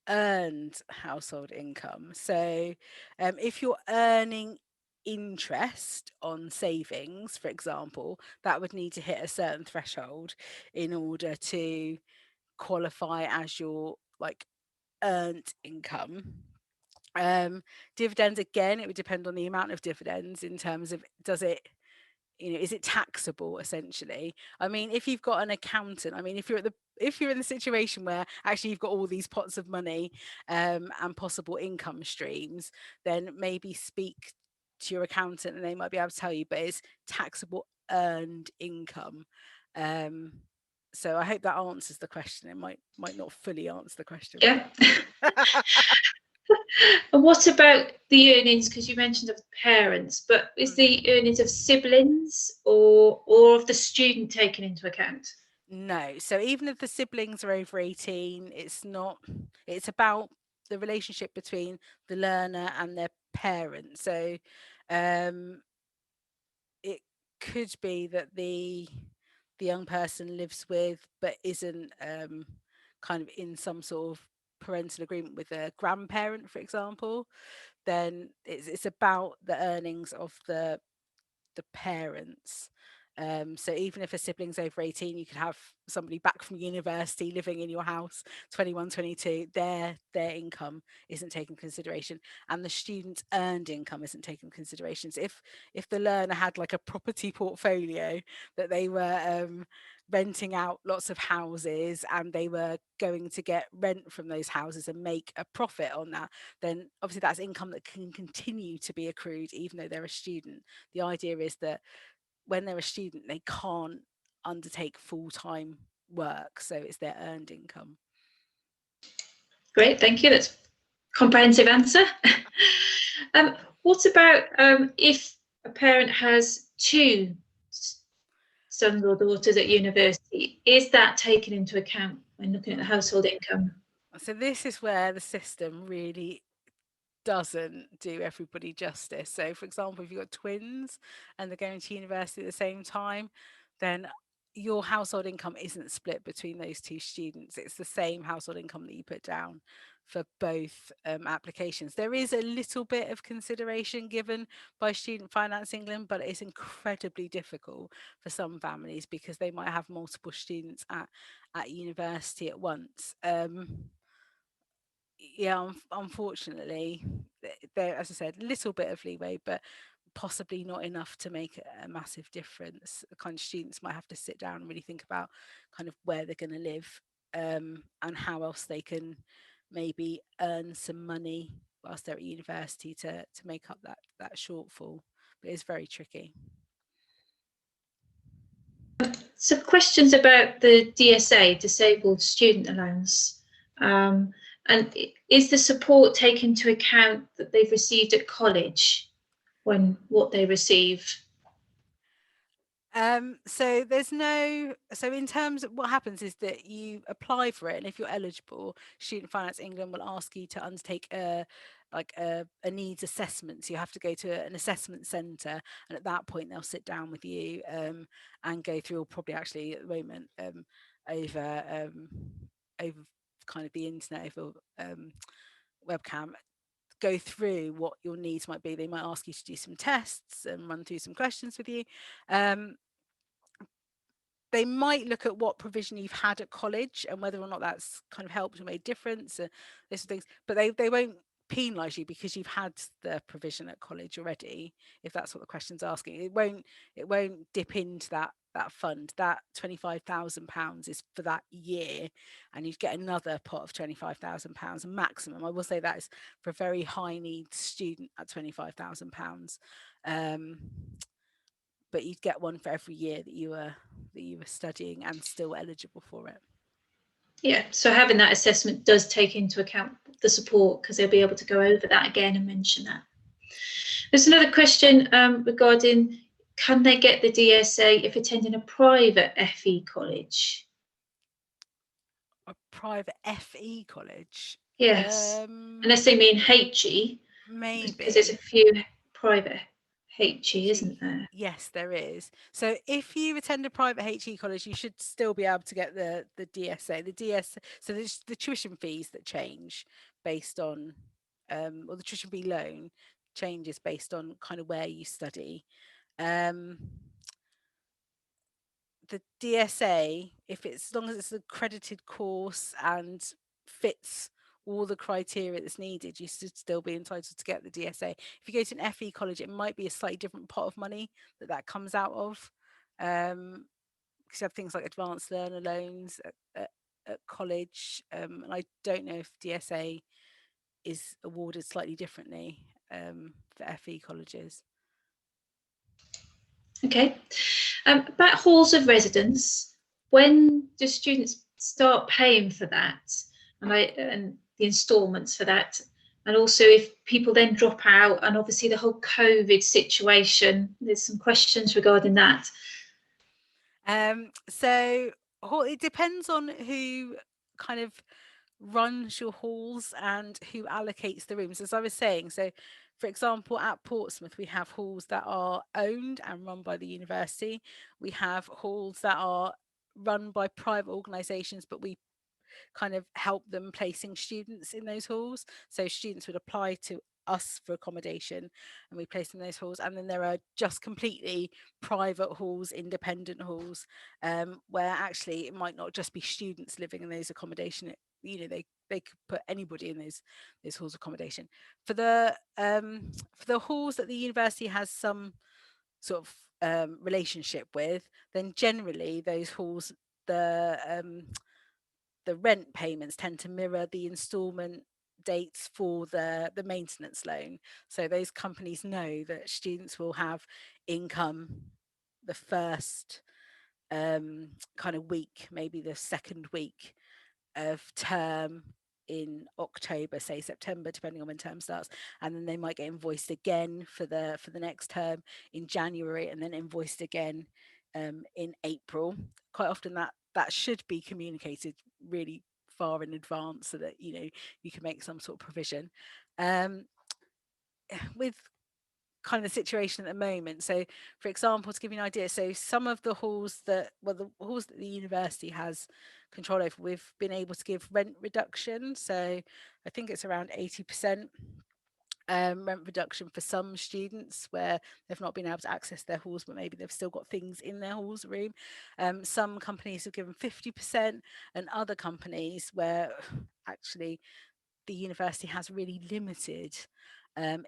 earned household income. So if you're earning interest on savings, for example, that would need to hit a certain threshold in order to qualify as your like earned income. Dividends, again, it would depend on the amount of dividends in terms of is it taxable essentially? I mean, if you've got an accountant, I mean, if you're in the situation where actually you've got all these pots of money and possible income streams, then maybe speak to your accountant and they might be able to tell you, but it's taxable earned income. So I hope that answers the question. It might not fully answer the question. Yeah. And what about the earnings? Because you mentioned of the parents, but is the earnings of siblings or of the student taken into account? No. So even if the siblings are over 18, it's about the relationship between the learner and their parents. So it could be that the young person lives with but isn't kind of in some sort of parental agreement with a grandparent, for example, then it's about the earnings of the parents. So even if a sibling's over 18, you could have somebody back from university living in your house, 21, 22, their income isn't taken into consideration, and the student's earned income isn't taken into consideration. So if the learner had like a property portfolio that they were renting out lots of houses and they were going to get rent from those houses and make a profit on that, then obviously that's income that can continue to be accrued even though they're a student. The idea is that when they're a student, they can't undertake full-time work, so it's their earned income. Great, thank you. That's a comprehensive answer. What about if a parent has two sons or daughters at university? Is that taken into account when looking at the household income? So this is where the system really doesn't do everybody justice. So for example, if you've got twins and they're going to university at the same time, then your household income isn't split between those two students. It's the same household income that you put down for both applications. There is a little bit of consideration given by Student Finance England, but it's incredibly difficult for some families because they might have multiple students at university at once. Yeah, unfortunately, there, as I said, a little bit of leeway, but possibly not enough to make a massive difference. The kind of students might have to sit down and really think about kind of where they're going to live, and how else they can maybe earn some money whilst they're at university to make up that shortfall. But it's very tricky. So questions about the DSA, Disabled Student Allowance. And is the support taken into account that they've received at college when what they receive? So there's no, so in terms of what happens is that you apply for it, and if you're eligible, Student Finance England will ask you to undertake a needs assessment. So you have to go to an assessment centre, and at that point they'll sit down with you and go through, or probably actually at the moment over kind of the internet, over webcam, go through what your needs might be. They might ask you to do some tests and run through some questions with you. They might look at what provision you've had at college and whether or not that's kind of helped or made difference, those sort of things, but they won't penalise you because you've had the provision at college already, if that's what the question's asking. It won't dip into that fund. That £25,000 is for that year, and you'd get another pot of £25,000 maximum. I will say that is for a very high needs student at £25,000. But you'd get one for every year that you were studying and still eligible for it. Yeah, so having that assessment does take into account the support, because they'll be able to go over that again and mention that. There's another question regarding, can they get the DSA if attending a private FE college? A private FE college? Yes, unless they mean HE. Maybe. Because there's a few private HE, isn't there? Yes, there is. So if you attend a private HE college, you should still be able to get the DSA. The DSA, so there's the tuition fees that change based on, or the tuition fee loan changes based on kind of where you study. The DSA, if it's, as long as it's an accredited course and fits all the criteria that's needed, you should still be entitled to get the DSA. If you go to an FE college, it might be a slightly different pot of money that comes out of, because you have things like advanced learner loans at college, and I don't know if DSA is awarded slightly differently for FE colleges. Okay. About halls of residence, when do students start paying for that, and the instalments for that? And also if people then drop out, and obviously the whole COVID situation, there's some questions regarding that. So it depends on who kind of runs your halls and who allocates the rooms, as I was saying. So for example, at Portsmouth, we have halls that are owned and run by the university. We have halls that are run by private organisations, but we kind of help them placing students in those halls. So students would apply to us for accommodation and we place in those halls. And then there are just completely private halls, independent halls, where actually it might not just be students living in those accommodation. They could put anybody in those halls of accommodation. For the halls that the university has some sort of relationship with, then generally those halls, the rent payments tend to mirror the instalment dates for the maintenance loan. So those companies know that students will have income the first kind of week, maybe the second week of term in October, say September, depending on when term starts, and then they might get invoiced again for the next term in January, and then invoiced again in April. Quite often that should be communicated really far in advance so that you can make some sort of provision. With kind of the situation at the moment, so for example, to give you an idea, so some of the halls that the university has control over, we've been able to give rent reduction. So I think it's around 80% rent reduction for some students where they've not been able to access their halls, but maybe they've still got things in their halls room. Some companies have given 50%, and other companies where actually the university has really limited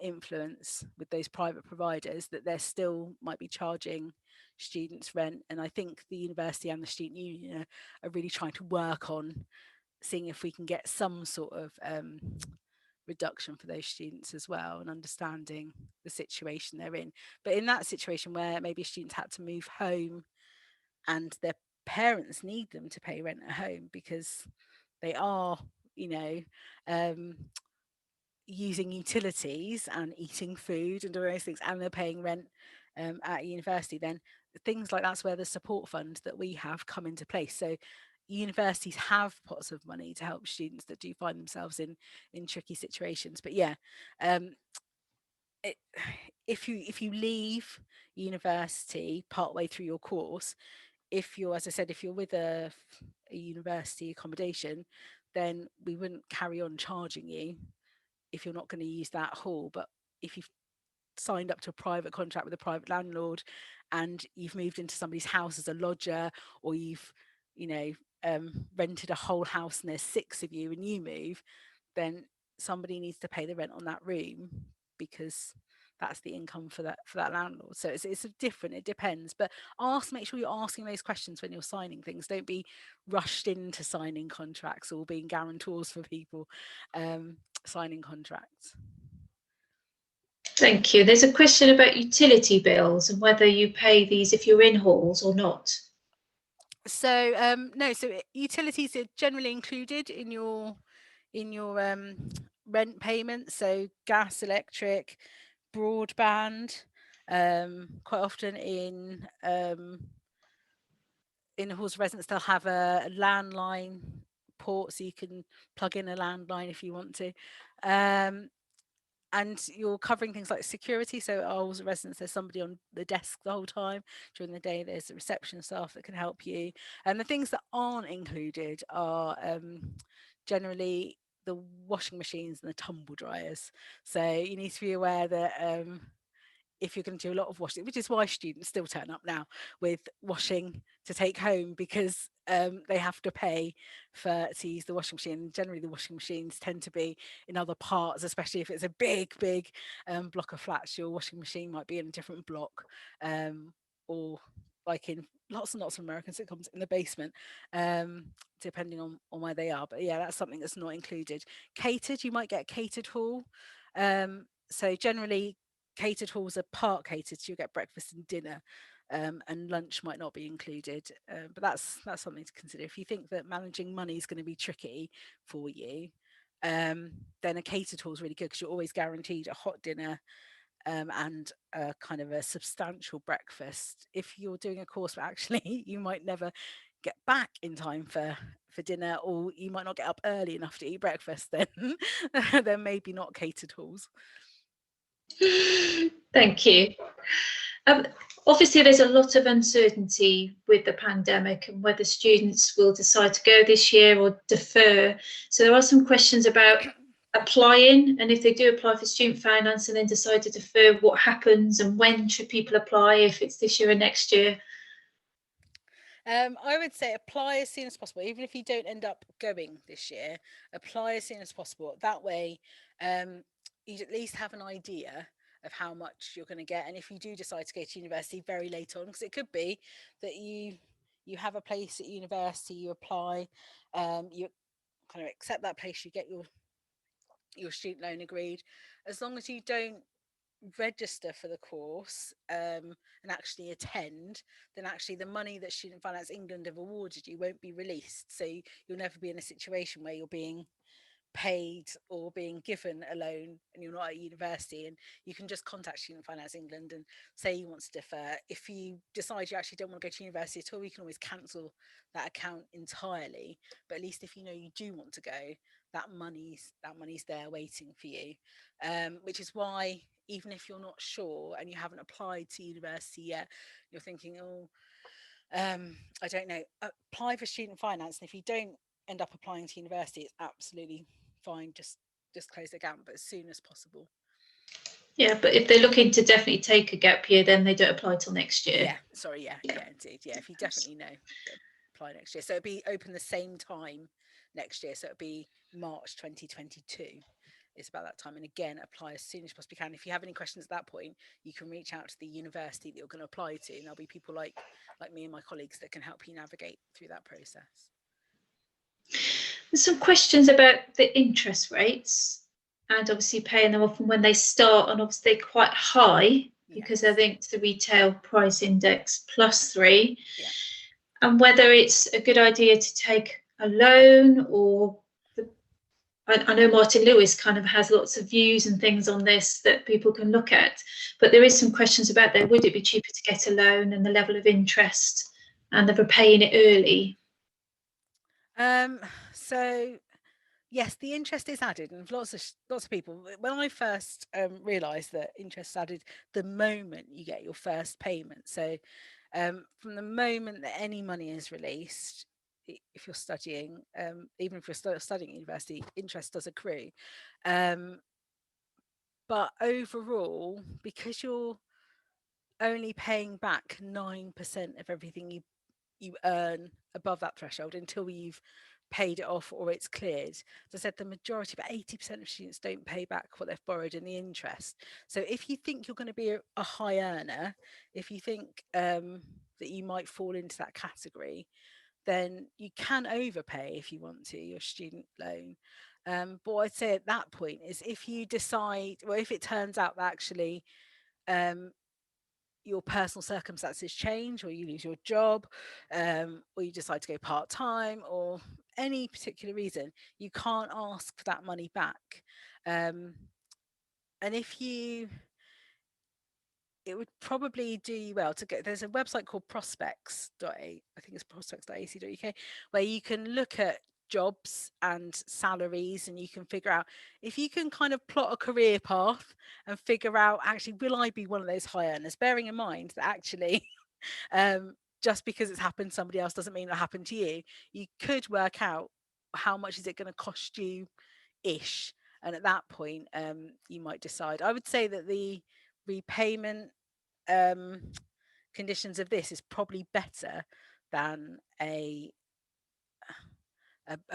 influence with those private providers, that they're still might be charging students rent. And I think the university and the student union are really trying to work on seeing if we can get some sort of reduction for those students as well, and understanding the situation they're in. But in that situation where maybe students had to move home and their parents need them to pay rent at home because they are using utilities and eating food and doing those things, and they're paying rent at university, then things like that's where the support fund that we have come into place. So universities have pots of money to help students that do find themselves in tricky situations. But yeah, if you leave university partway through your course, if you're, as I said, if you're with a university accommodation, then we wouldn't carry on charging you if you're not going to use that hall. But if you've signed up to a private contract with a private landlord and you've moved into somebody's house as a lodger, or you've rented a whole house and there's 6 of you and you move, then somebody needs to pay the rent on that room because that's the income for that landlord. So it's different, it depends. But make sure you're asking those questions when you're signing things. Don't be rushed into signing contracts or being guarantors for people signing contracts. Thank you. There's a question about utility bills and whether you pay these if you're in halls or not. So no, so utilities are generally included in your rent payments. So gas, electric, broadband. Quite often in halls of residence, they'll have a landline port, so you can plug in a landline if you want to. And you're covering things like security. So halls of residence, there's somebody on the desk the whole time. During the day, there's a reception staff that can help you. And the things that aren't included are generally the washing machines and the tumble dryers. So you need to be aware that if you're going to do a lot of washing, which is why students still turn up now with washing to take home, because they have to pay to use the washing machine. Generally, the washing machines tend to be in other parts, especially if it's a big block of flats. Your washing machine might be in a different block, or like in lots and lots of American sitcoms, in the basement, depending on where they are. But yeah, that's something that's not included. Catered, you might get a catered hall. So generally, catered halls are part catered, so you get breakfast and dinner, and lunch might not be included, but that's something to consider. If you think that managing money is going to be tricky for you, then a catered hall is really good because you're always guaranteed a hot dinner and a kind of a substantial breakfast. If you're doing a course where actually you might never get back in time for dinner, or you might not get up early enough to eat breakfast, then then maybe not catered halls. Thank you. Obviously, there's a lot of uncertainty with the pandemic and whether students will decide to go this year or defer. So there are some questions about applying, and if they do apply for student finance and then decide to defer, what happens and when should people apply, if it's this year or next year? I would say apply as soon as possible. Even if you don't end up going this year, apply as soon as possible. That way, you'd at least have an idea of how much you're going to get. And if you do decide to go to university very late on, because it could be that you have a place at university, you apply, you kind of accept that place, you get your student loan agreed. As long as you don't register for the course and actually attend, then actually the money that Student Finance England have awarded you won't be released. So you'll never be in a situation where you're being paid or being given a loan and you're not at university, and you can just contact Student Finance England and say you want to defer. If you decide you actually don't want to go to university at all, you can always cancel that account entirely, but at least if you know you do want to go, that money's there waiting for you, which is why even if you're not sure and you haven't applied to university yet, you're thinking, oh, I don't know, apply for student finance, and if you don't end up applying to university, it's absolutely fine, just close the account, but as soon as possible. Yeah, but if they're looking to definitely take a gap year, then they don't apply till next year. Yeah, sorry, yeah, indeed. Yeah, if you definitely know, apply next year. So it'll be open the same time next year. So it'll be March 2022. It's about that time. And again, apply as soon as you possibly can. If you have any questions at that point, you can reach out to the university that you're going to apply to, and there'll be people like me and my colleagues that can help you navigate through that process. There's some questions about the interest rates and obviously paying them off and when they start, and obviously they're quite high because they're linked to the retail price index +3. Yeah. And whether it's a good idea to take a loan or I know Martin Lewis kind of has lots of views and things on this that people can look at, but there is some questions about there. Would it be cheaper to get a loan and the level of interest and the repaying it early? So yes, the interest is added, and lots of people. When I first realised that interest is added the moment you get your first payment, so from the moment that any money is released, if you're studying, even if you're studying at university, interest does accrue. But overall, because you're only paying back 9% of everything you earn above that threshold until you've paid it off or it's cleared. As I said, the majority, about 80% of students don't pay back what they've borrowed in the interest. So if you think you're going to be a high earner, if you think that you might fall into that category, then you can overpay if you want to your student loan. But what I'd say at that point is if you decide, well, if it turns out that actually your personal circumstances change, or you lose your job, or you decide to go part-time, or any particular reason, you can't ask for that money back. And if you, it would probably do you well to get, there's a website called prospects.ac.uk, where you can look at jobs and salaries, and you can figure out if you can kind of plot a career path and figure out, actually, will I be one of those high earners, bearing in mind that actually just because it's happened to somebody else doesn't mean it'll happen to you. You could work out how much is it going to cost you ish, and at that point you might decide. I would say that the repayment conditions of this is probably better than a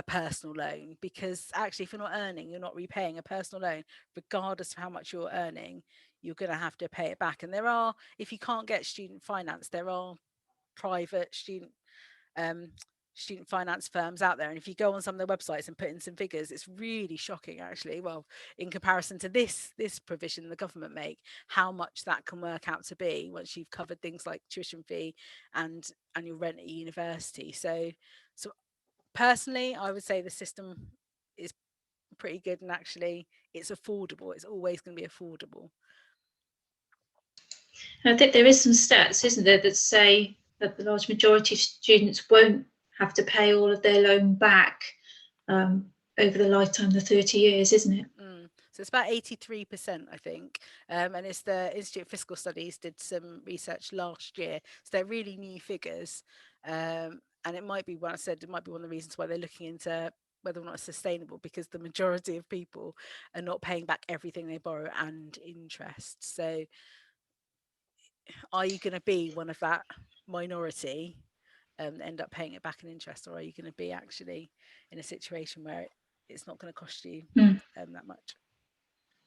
personal loan, because actually if you're not earning, you're not repaying. A personal loan, regardless of how much you're earning, you're going to have to pay it back. And there are, if you can't get student finance, there are private student finance firms out there, and if you go on some of their websites and put in some figures, it's really shocking, actually, well, in comparison to this provision the government make, how much that can work out to be once you've covered things like tuition fee and your rent at university. So personally, I would say the system is pretty good, and actually it's affordable. It's always going to be affordable. I think there is some stats, isn't there, that say that the large majority of students won't have to pay all of their loan back over the lifetime of the 30 years, isn't it? So it's about 83%, I think. And it's the Institute of Fiscal Studies did some research last year. So they're really new figures. And it might be, what I said, it might be one of the reasons why they're looking into whether or not it's sustainable, because the majority of people are not paying back everything they borrow and interest. So are you going to be one of that minority end up paying it back in interest, or are you going to be actually in a situation where it's not going to cost you that much?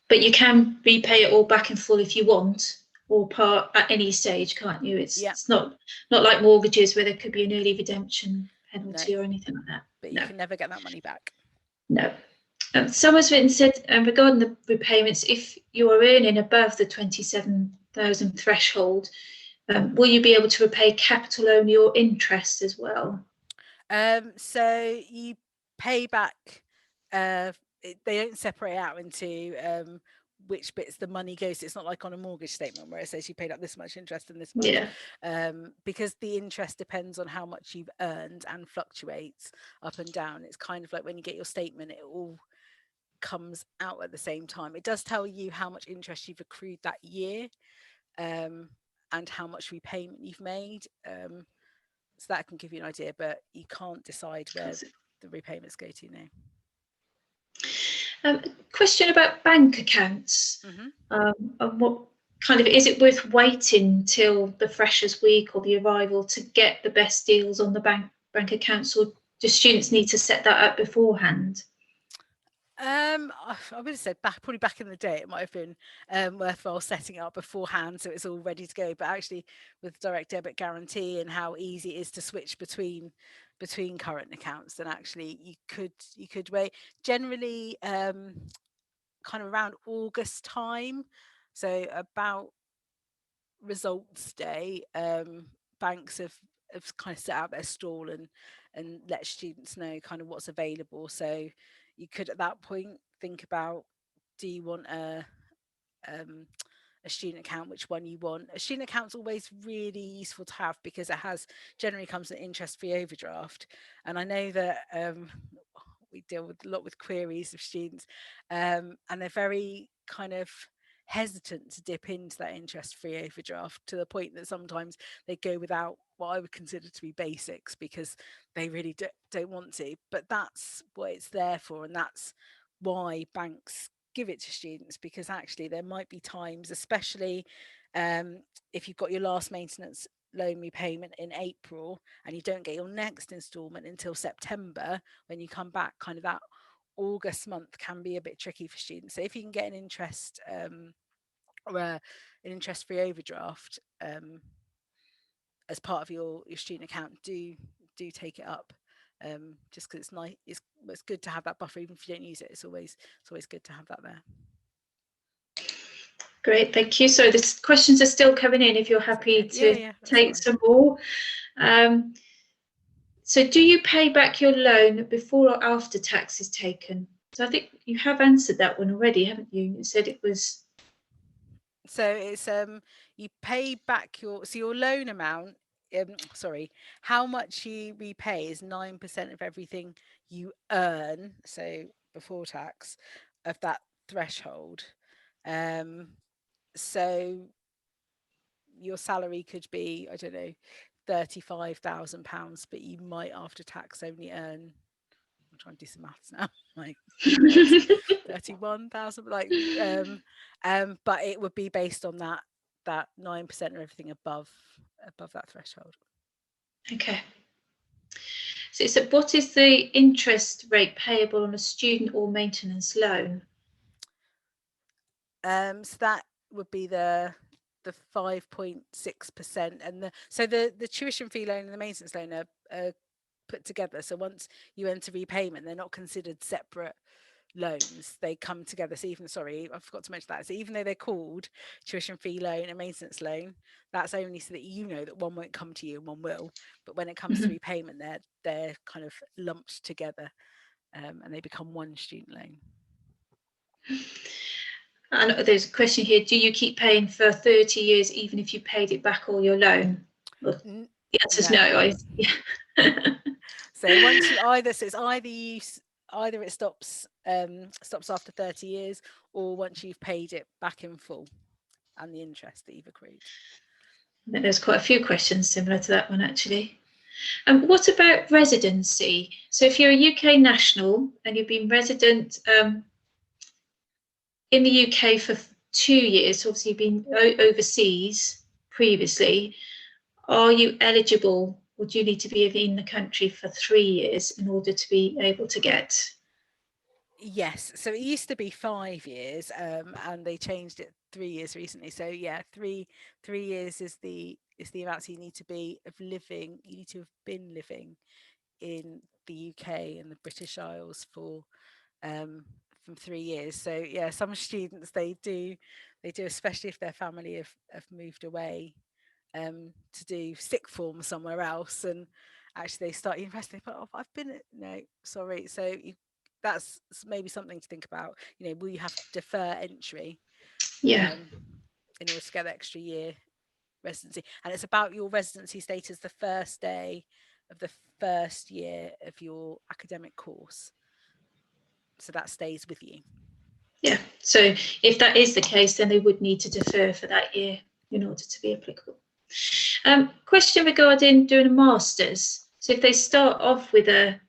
But you can repay it all back in full if you want, or part at any stage, can't you? It's not like mortgages where there could be an early redemption penalty or anything like that. But you can never get that money back. No. Someone's written said regarding the repayments, if you are earning above the 27,000 threshold, will you be able to repay capital only or interest as well? So you pay back, they don't separate out into which bits the money goes to. It's not like on a mortgage statement where it says you paid up this much interest and this much. Because the interest depends on how much you've earned and fluctuates up and down. It's kind of like when you get your statement, it all comes out at the same time. It does tell you how much interest you've accrued that year, and how much repayment you've made. So that can give you an idea, but you can't decide where the repayments go to now. Question about bank accounts. And what kind of, is it worth waiting till the Freshers' Week or the arrival to get the best deals on the bank accounts, or do students need to set that up beforehand? I would have said probably back in the day, it might have been worthwhile setting it up beforehand so it's all ready to go. But actually, with direct debit guarantee and how easy it is to switch between current accounts, then actually you could wait. Generally, kind of around August time, so about results day, banks have kind of set out their stall and let students know kind of what's available. So you could at that point think about, do you want a student account, which one you want. A student account's always really useful to have because it generally comes with an interest-free overdraft. And I know that we deal with a lot with queries of students, and they're very kind of hesitant to dip into that interest-free overdraft, to the point that sometimes they go without what I would consider to be basics because they really don't want to. But that's what it's there for, and that's why banks give it to students, because actually there might be times, especially if you've got your last maintenance loan repayment in April and you don't get your next instalment until September, when you come back, kind of that August month can be a bit tricky for students. So if you can get an interest or an interest-free overdraft as part of your student account, do take it up, just because it's nice. It's good to have that buffer. Even if you don't use it, it's always good to have that there. Great, thank you. So the questions are still coming in if you're happy to take some more. So do you pay back your loan before or after tax is taken? So I think you have answered that one already, haven't you? You said it was. So it's you pay back your loan amount. Sorry, how much you repay is 9% of everything you earn, so before tax, of that threshold. So your salary could be, I don't know, £35,000, but you might after tax only earn, I'm trying to do some maths now, like 31,000, like but it would be based on that 9% of everything above that threshold. Okay. So what is the interest rate payable on a student or maintenance loan? So that would be the 5.6%, and the tuition fee loan and the maintenance loan are put together. So once you enter repayment, they're not considered separate loans, they come together. So even, sorry, I forgot to mention that. So even though they're called tuition fee loan and maintenance loan, that's only so that you know that one won't come to you and one will. But when it comes to repayment, they're kind of lumped together, and they become one student loan. And there's a question here, do you keep paying for 30 years even if you paid it back all your loan? Well, the answer is no. So once you either it stops stops after 30 years, or once you've paid it back in full and the interest that you've accrued. I think there's quite a few questions similar to that one, actually. What about residency? So if you're a UK national and you've been resident in the UK for 2 years, so obviously you've been overseas previously, are you eligible, or do you need to be in the country for 3 years in order to be able to get? Yes, so it used to be 5 years, and they changed it 3 years recently. So yeah, three years is the amount you need to be of living. You need to have been living in the UK and the British Isles for from 3 years. So yeah, some students they do, especially if their family have moved away to do sixth form somewhere else, and actually they start university. But oh, I've been no, sorry. So that's maybe something to think about. Will you have to defer entry Yeah. in order to get the extra year residency? And it's about your residency status the first day of the first year of your academic course. So that stays with you. Yeah. So if that is the case, then they would need to defer for that year in order to be applicable. Question regarding doing a master's. So if they start off with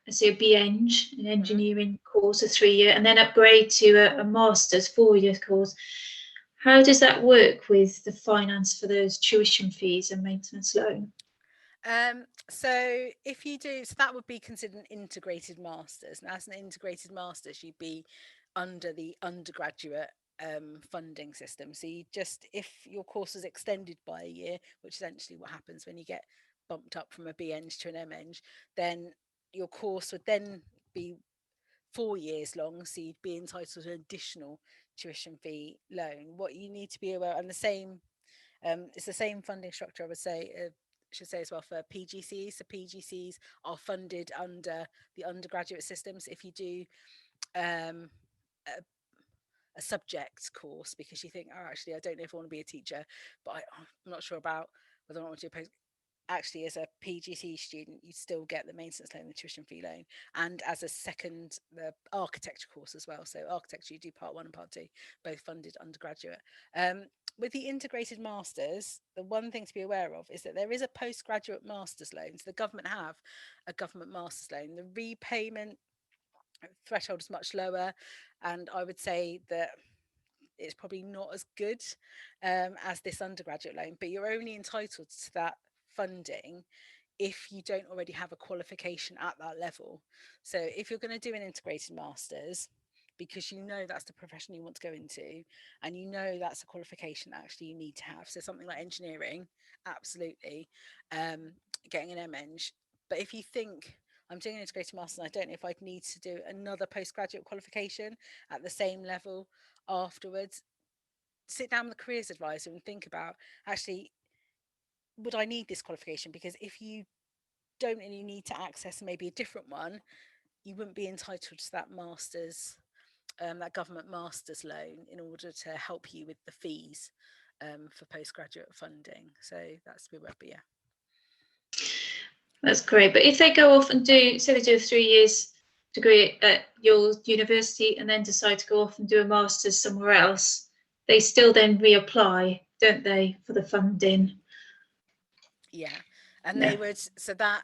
say a BEng, an engineering course, a 3-year, and then upgrade to a master's 4-year course, how does that work with the finance for those tuition fees and maintenance loan? So if you do, so that would be considered an integrated master's. And as an integrated master's, you'd be under the undergraduate funding system. So you just, if your course is extended by a year, which is essentially what happens when you get bumped up from a BEng to an MEng, then your course would then be 4 years long, so you'd be entitled to an additional tuition fee loan. What you need to be aware, and the same, it's the same funding structure, I would say, should say as well for PGCEs. So PGCEs are funded under the undergraduate systems. If you do a subject course because you think, oh, actually, I don't know if I want to be a teacher, but I'm not sure about whether I want to do a post. Actually, as a PGCE student, you still get the maintenance loan, the tuition fee loan, and as a second, the architecture course as well. So architecture, you do part 1 and part 2, both funded undergraduate. With the integrated masters, the one thing to be aware of is that there is a postgraduate master's loan. So the government have a government master's loan. The repayment threshold is much lower, and I would say that it's probably not as good as this undergraduate loan, but you're only entitled to that funding if you don't already have a qualification at that level. So if you're going to do an integrated masters, because you know that's the profession you want to go into, and you know that's a qualification that actually you need to have, so something like engineering, absolutely, getting an MEng. But if you think, I'm doing an integrated master's and I don't know if I'd need to do another postgraduate qualification at the same level afterwards, sit down with the careers advisor and think about, actually, would I need this qualification? Because if you don't and you need to access maybe a different one, you wouldn't be entitled to that master's, that government master's loan, in order to help you with the fees for postgraduate funding. So that's to be aware, but yeah. That's great. But if they go off and say they do a 3 years degree at your university and then decide to go off and do a master's somewhere else, they still then reapply, don't they, for the funding? Yeah, and they would, so that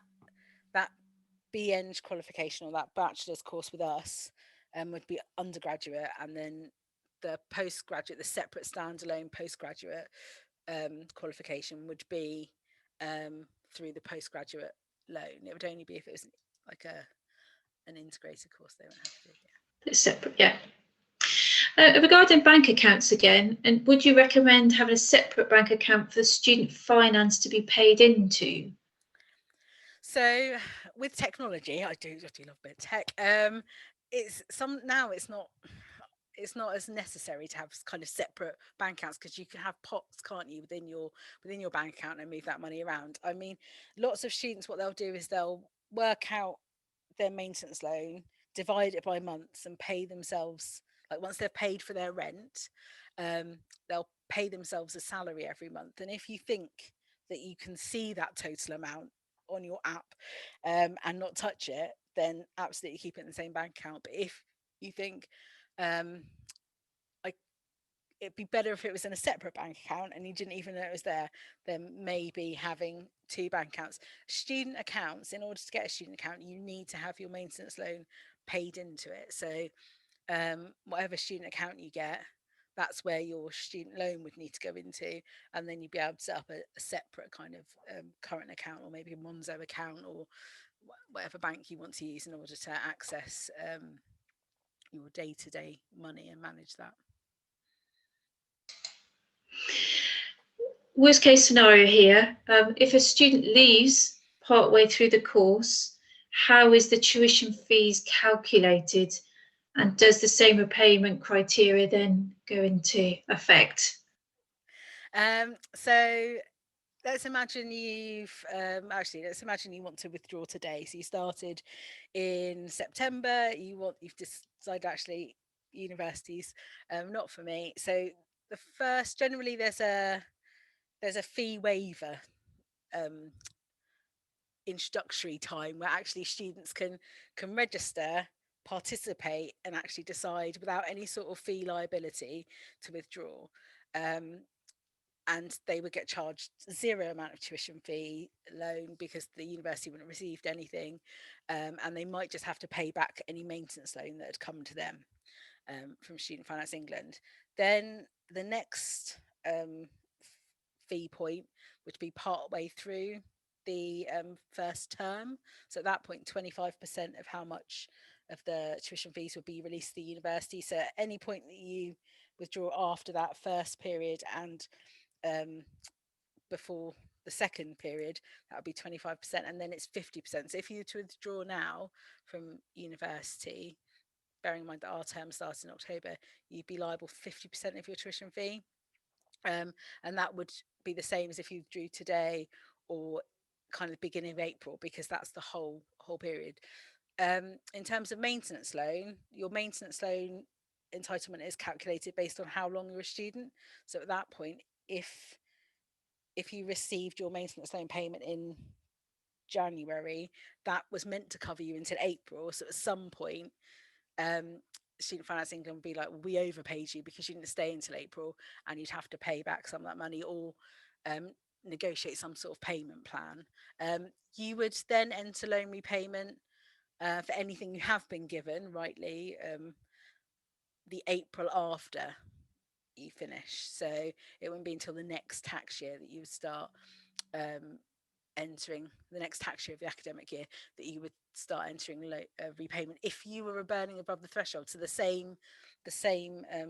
BEng qualification or that bachelor's course with us would be undergraduate, and then the postgraduate, the separate standalone postgraduate qualification would be through the postgraduate loan. It would only be if it was like an integrated course they wouldn't have to do. Yeah. It's separate, yeah. Regarding bank accounts again, and would you recommend having a separate bank account for student finance to be paid into? So with technology, I do love a bit of tech. It's not as necessary to have kind of separate bank accounts, because you can have pots, can't you, within your bank account and move that money around. I mean, lots of students, what they'll do is they'll work out their maintenance loan, divide it by months, and pay themselves, like once they've paid for their rent, they'll pay themselves a salary every month. And if you think that you can see that total amount on your app and not touch it, then absolutely keep it in the same bank account. But if you think it'd be better if it was in a separate bank account and you didn't even know it was there, than maybe having two bank accounts. Student accounts, in order to get a student account, you need to have your maintenance loan paid into it. So whatever student account you get, that's where your student loan would need to go into, and then you'd be able to set up a separate kind of current account, or maybe a Monzo account, or whatever bank you want to use in order to access your day-to-day money and manage that. Worst case scenario here, if a student leaves partway through the course, how is the tuition fees calculated? And does the same repayment criteria then go into effect? So let's imagine let's imagine you want to withdraw today. So you started in September, you've decided actually universities, not for me. So generally there's a fee waiver introductory time where actually students can register, participate, and actually decide without any sort of fee liability to withdraw. And they would get charged zero amount of tuition fee loan because the university wouldn't have received anything, and they might just have to pay back any maintenance loan that had come to them from Student Finance England. Then the next fee point would be part way through the first term. So at that point, 25% of how much of the tuition fees would be released to the university. So at any point that you withdraw after that first period and before the second period, that would be 25%, and then it's 50%. So if you were to withdraw now from university, bearing in mind that our term starts in October, you'd be liable for 50% of your tuition fee. And that would be the same as if you drew today or kind of beginning of April, because that's the whole period. In terms of maintenance loan, your maintenance loan entitlement is calculated based on how long you're a student. So at that point, if you received your maintenance loan payment in January, that was meant to cover you until April. So at some point, Student Finance England would be like, well, we overpaid you because you didn't stay until April, and you'd have to pay back some of that money, or negotiate some sort of payment plan. You would then enter loan repayment for anything you have been given rightly the April after you finish. So it wouldn't be until the next tax year that you would start entering the next tax year of the academic year that you would start entering repayment if you were burning above the threshold. So the same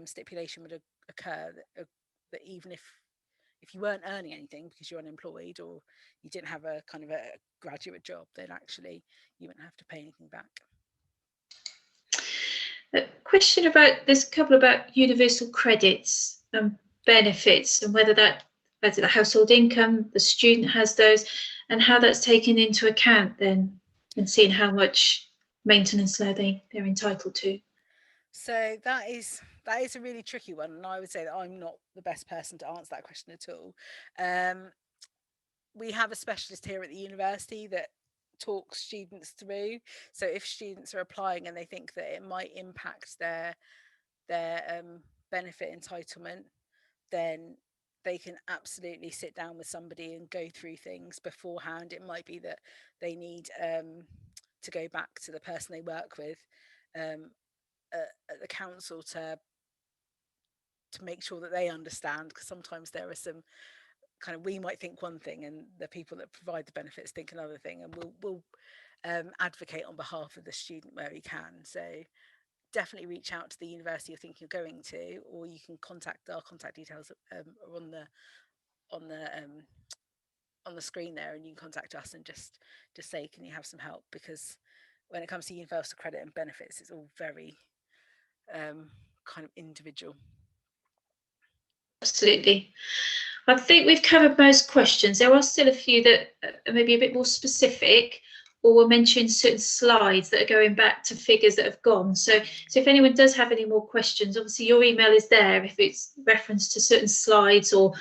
stipulation would occur that even if you weren't earning anything because you're unemployed or you didn't have a kind of a graduate job, then actually you wouldn't have to pay anything back. A question about this couple about universal credits and benefits, and whether the household income, the student has those, and how that's taken into account then, and seeing how much maintenance they're entitled to. So that is a really tricky one, and I would say that I'm not the best person to answer that question at all. We have a specialist here at the university that talks students through. So if students are applying and they think that it might impact their benefit entitlement, then they can absolutely sit down with somebody and go through things beforehand. It might be that they need to go back to the person they work with at the council to make sure that they understand, because sometimes there are some kind of, we might think one thing and the people that provide the benefits think another thing, and we'll advocate on behalf of the student where we can. So definitely reach out to the university you're thinking of going to, or you can contact our contact details on the screen there, and you can contact us and just say, can you have some help? Because when it comes to universal credit and benefits, it's all very kind of individual. Absolutely. I think we've covered most questions. There are still a few that are maybe a bit more specific, or will mention certain slides that are going back to figures that have gone. So if anyone does have any more questions, obviously your email is there if it's reference to certain slides or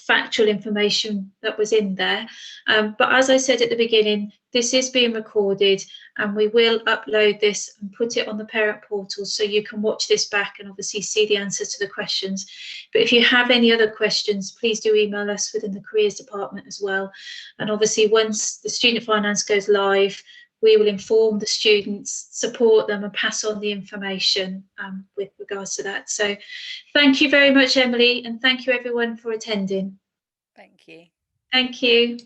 factual information that was in there. But as I said at the beginning, this is being recorded, and we will upload this and put it on the parent portal so you can watch this back and obviously see the answers to the questions. But if you have any other questions, please do email us within the careers department as well. And obviously once the student finance goes live, we will inform the students, support them and pass on the information with regards to that. So thank you very much, Emily, and thank you everyone for attending. Thank you. Thank you.